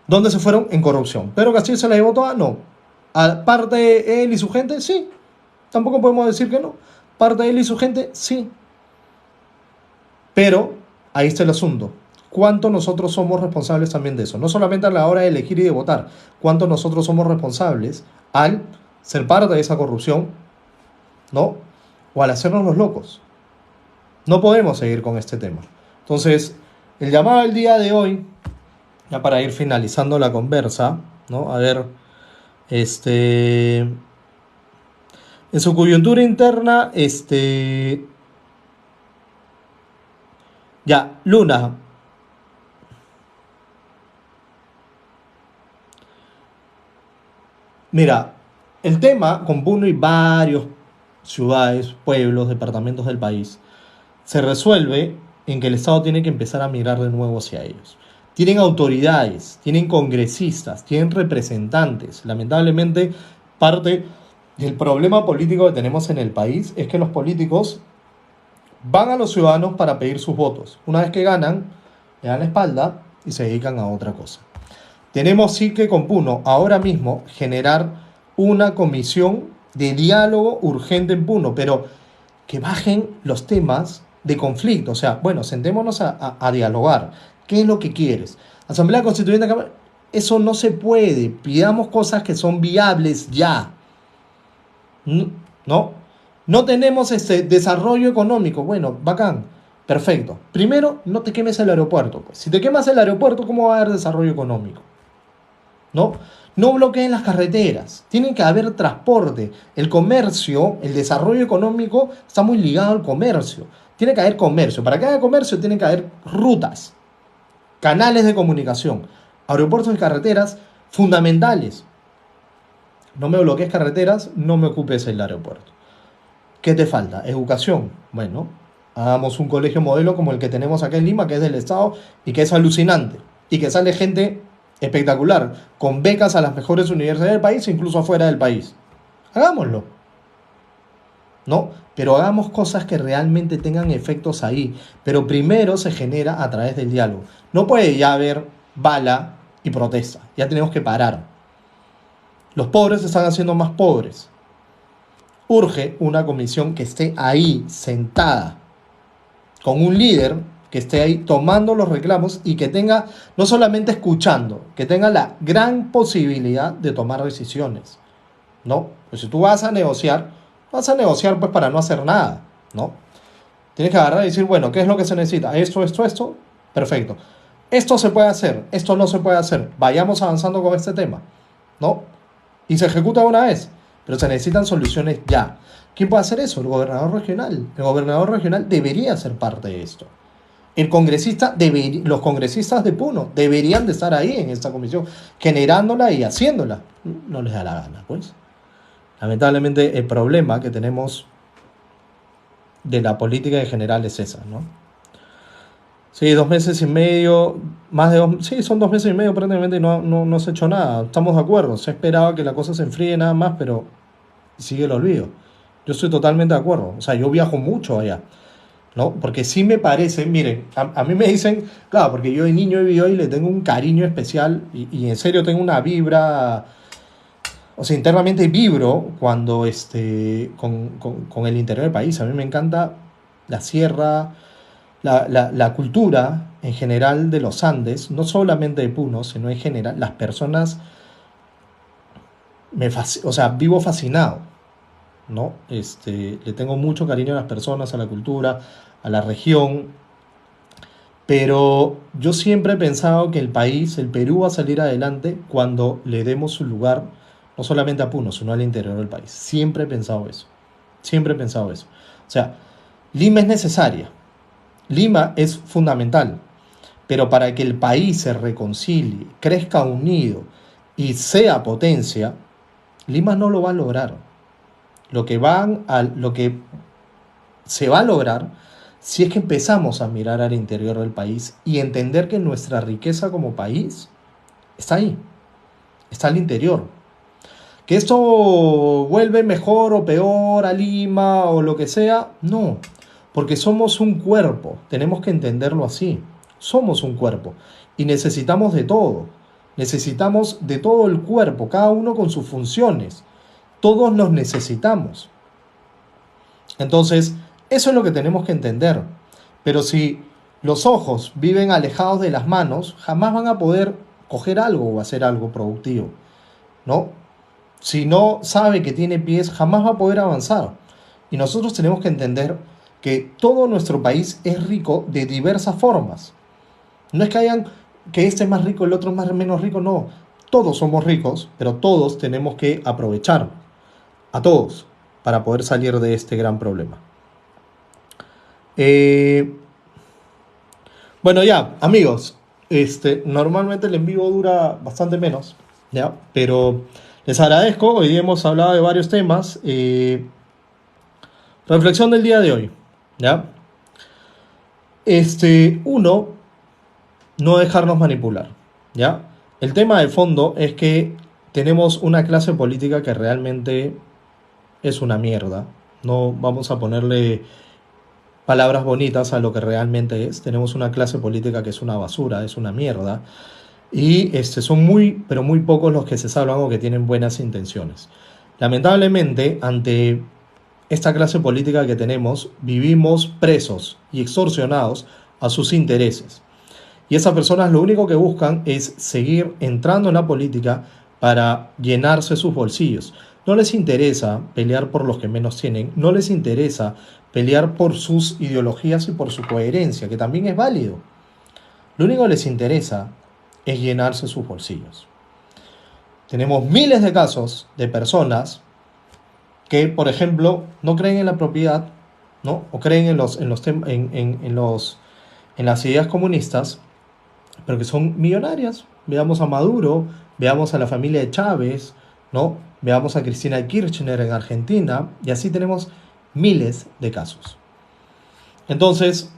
¿Dónde se fueron? En corrupción. ¿Pedro Castillo se la llevó toda? No. ¿Parte de él y su gente? Sí. Tampoco podemos decir que no. ¿Parte de él y su gente? Sí. Pero ahí está el asunto. ¿Cuánto nosotros somos responsables también de eso? No solamente a la hora de elegir y de votar. ¿Cuánto nosotros somos responsables al ser parte de esa corrupción? ¿No? O al hacernos los locos. No podemos seguir con este tema. Entonces, el llamado del día de hoy, ya para ir finalizando la conversa, ¿no? A ver, en su coyuntura interna, ya, Luna. Mira, el tema con Puno y varios ciudades, pueblos, departamentos del país se resuelve en que el Estado tiene que empezar a mirar de nuevo hacia ellos. Tienen autoridades, tienen congresistas, tienen representantes. Lamentablemente, parte del problema político que tenemos en el país es que los políticos van a los ciudadanos para pedir sus votos. Una vez que ganan, le dan la espalda y se dedican a otra cosa. Tenemos sí que con Puno ahora mismo generar una comisión de diálogo urgente en Puno, pero que bajen los temas de conflicto. O sea, bueno, sentémonos a dialogar. ¿Qué es lo que quieres? Asamblea Constituyente, eso no se puede. Pidamos cosas que son viables ya. ¿No? No tenemos desarrollo económico. Bueno, bacán. Perfecto. Primero, no te quemes el aeropuerto. Pues. Si te quemas el aeropuerto, ¿cómo va a haber desarrollo económico? ¿No? No bloqueen las carreteras. Tiene que haber transporte. El comercio, el desarrollo económico está muy ligado al comercio. Tiene que haber comercio. Para que haya comercio tiene que haber rutas, canales de comunicación, aeropuertos y carreteras fundamentales. No me bloquees carreteras, no me ocupes el aeropuerto. ¿Qué te falta? Educación. Bueno, hagamos un colegio modelo como el que tenemos acá en Lima, que es del Estado y que es alucinante. Y que sale gente espectacular, con becas a las mejores universidades del país, incluso afuera del país. Hagámoslo. ¿No? Pero hagamos cosas que realmente tengan efectos ahí. Pero primero se genera a través del diálogo. No puede ya haber bala y protesta. Ya tenemos que parar. Los pobres se están haciendo más pobres. Urge una comisión que esté ahí, sentada, con un líder que esté ahí tomando los reclamos y que tenga, no solamente escuchando, que tenga la gran posibilidad de tomar decisiones, ¿no? Pues si tú vas a negociar pues para no hacer nada, ¿no? Tienes que agarrar y decir, bueno, ¿qué es lo que se necesita? Esto, perfecto. Esto se puede hacer, esto no se puede hacer. Vayamos avanzando con este tema, ¿no? Y se ejecuta de una vez, pero se necesitan soluciones ya. ¿Quién puede hacer eso? El gobernador regional. El gobernador regional debería ser parte de esto. Los congresistas de Puno deberían de estar ahí en esta comisión, generándola y haciéndola. No les da la gana, pues. Lamentablemente el problema que tenemos de la política en general es esa, ¿no? Sí, 2 meses y medio, sí, son 2 meses y medio prácticamente y no se ha hecho nada. Estamos de acuerdo, se esperaba que la cosa se enfríe nada más, pero sigue el olvido. Yo estoy totalmente de acuerdo. O sea, yo viajo mucho allá, ¿no? Porque sí me parece, miren, a mí me dicen, claro, porque yo de niño he vivido y le tengo un cariño especial y en serio tengo una vibra, o sea, internamente vibro cuando con el interior del país. A mí me encanta la sierra, la cultura en general de los Andes, no solamente de Puno, sino en general, las personas, o sea, vivo fascinado, ¿no? Le tengo mucho cariño a las personas, a la cultura, a la región, pero yo siempre he pensado que el país, el Perú, va a salir adelante cuando le demos su lugar, no solamente a Puno, sino al interior del país. Siempre he pensado eso. Siempre he pensado eso. O sea, Lima es necesaria. Lima es fundamental. Pero para que el país se reconcilie, crezca unido y sea potencia, Lima no lo va a lograr. Lo que se va a lograr si es que empezamos a mirar al interior del país y entender que nuestra riqueza como país está ahí, está al interior. Que esto vuelve mejor o peor a Lima o lo que sea, no, porque somos un cuerpo, tenemos que entenderlo así, somos un cuerpo y necesitamos de todo el cuerpo, cada uno con sus funciones, todos nos necesitamos. Entonces, eso es lo que tenemos que entender. Pero si los ojos viven alejados de las manos, jamás van a poder coger algo o hacer algo productivo, ¿no? Si no sabe que tiene pies, jamás va a poder avanzar. Y nosotros tenemos que entender que todo nuestro país es rico de diversas formas. No es que hayan que este es más rico, el otro es más menos rico, no. Todos somos ricos, pero todos tenemos que aprovechar a todos para poder salir de este gran problema. Eh, bueno, ya, amigos, normalmente el en vivo dura bastante menos, ¿ya? Pero les agradezco, hoy día hemos hablado de varios temas. Reflexión del día de hoy, ¿ya? Uno, no dejarnos manipular, ¿ya? El tema de fondo es que tenemos una clase política que realmente es una mierda. No vamos a ponerle palabras bonitas a lo que realmente es. Tenemos una clase política que es una basura, es una mierda. Y son muy, pero muy pocos los que se salvan o que tienen buenas intenciones. Lamentablemente, ante esta clase política que tenemos, vivimos presos y extorsionados a sus intereses. Y esas personas lo único que buscan es seguir entrando en la política para llenarse sus bolsillos. No les interesa pelear por los que menos tienen, no les interesa pelear por sus ideologías y por su coherencia, que también es válido. Lo único que les interesa es llenarse sus bolsillos. Tenemos miles de casos de personas que, por ejemplo, no creen en la propiedad, ¿no? O creen en las ideas comunistas, pero que son millonarias. Veamos a Maduro, veamos a la familia de Chávez, ¿no? Veamos a Cristina Kirchner en Argentina, y así tenemos miles de casos. Entonces,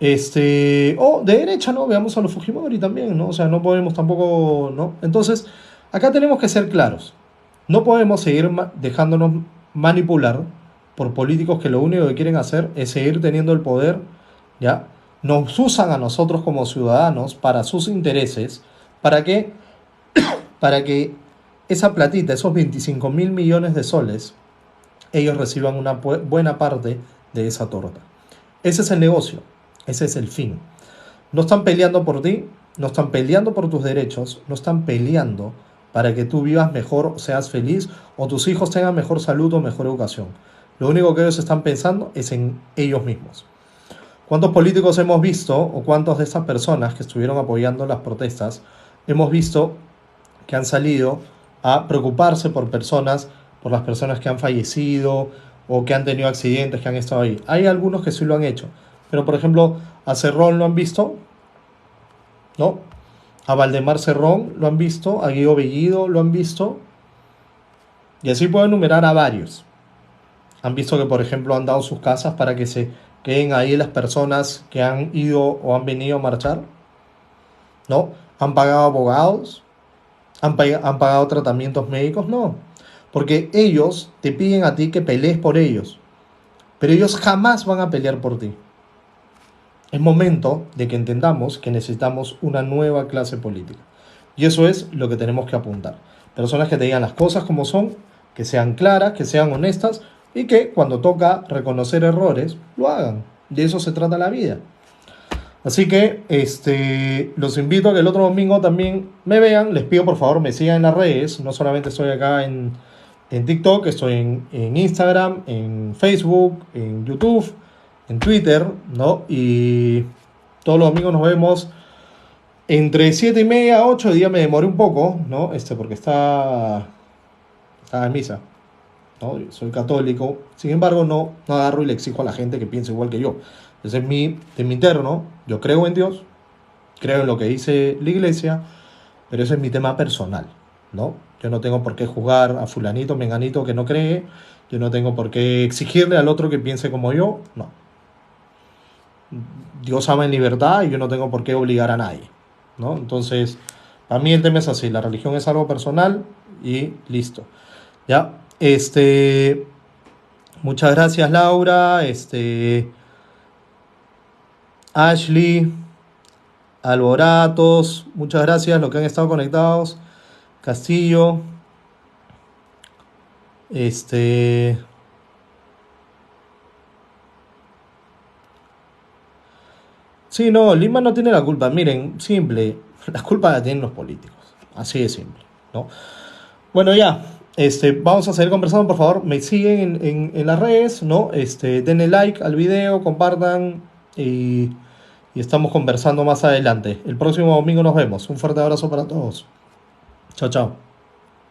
de derecha, ¿no? Veamos a los Fujimori también, ¿no? O sea, no podemos tampoco, ¿no? Entonces, acá tenemos que ser claros. No podemos seguir dejándonos manipular por políticos que lo único que quieren hacer es seguir teniendo el poder, ¿ya? Nos usan a nosotros como ciudadanos para sus intereses, para que esa platita, esos 25.000 millones de soles, ellos reciban una buena parte de esa torta. Ese es el negocio, ese es el fin. No están peleando por ti, no están peleando por tus derechos, no están peleando para que tú vivas mejor, seas feliz o tus hijos tengan mejor salud o mejor educación. Lo único que ellos están pensando es en ellos mismos. ¿Cuántos políticos hemos visto o cuántas de estas personas que estuvieron apoyando las protestas hemos visto que han salido a preocuparse por las personas que han fallecido o que han tenido accidentes, que han estado ahí? Hay algunos que sí lo han hecho, pero por ejemplo a Cerrón lo han visto, ¿no? A Valdemar Cerrón lo han visto, a Guido Bellido lo han visto, y así puedo enumerar a varios. Han visto que, por ejemplo, han dado sus casas para que se queden ahí las personas que han ido o han venido a marchar, ¿no? Han pagado abogados, han pagado tratamientos médicos, no. Porque ellos te piden a ti que pelees por ellos, pero ellos jamás van a pelear por ti. Es momento de que entendamos que necesitamos una nueva clase política. Y eso es lo que tenemos que apuntar. Personas que te digan las cosas como son, que sean claras, que sean honestas y que cuando toca reconocer errores, lo hagan, De eso se trata la vida. Así que los invito a que el otro domingo también me vean. Les pido por favor me sigan en las redes. No solamente estoy acá en TikTok, estoy en Instagram, en Facebook, en YouTube, en Twitter, ¿no? Y todos los domingos nos vemos entre 7:30 a 8. Hoy día me demoré un poco, ¿no? Porque estaba en misa, ¿no? Soy católico. Sin embargo, no agarro y le exijo a la gente que piense igual que yo. Ese es de mi interno. Yo creo en Dios, creo en lo que dice la iglesia, pero ese es mi tema personal, ¿no? Yo no tengo por qué juzgar a fulanito, menganito que no cree. Yo no tengo por qué exigirle al otro que piense como yo. No. Dios ama en libertad y yo no tengo por qué obligar a nadie, ¿no? Entonces, para mí el tema es así. La religión es algo personal y listo. ¿Ya? Muchas gracias, Laura. Ashley, Alboratos, muchas gracias los que han estado conectados. Castillo, este, sí, no, Lima no tiene la culpa. Miren, simple, la culpa la tienen los políticos. Así de simple, ¿no? Bueno, ya, vamos a seguir conversando, por favor. Me siguen en las redes, ¿no? Denle like al video, compartan y estamos conversando más adelante. El próximo domingo nos vemos. Un fuerte abrazo para todos. Chao, chao.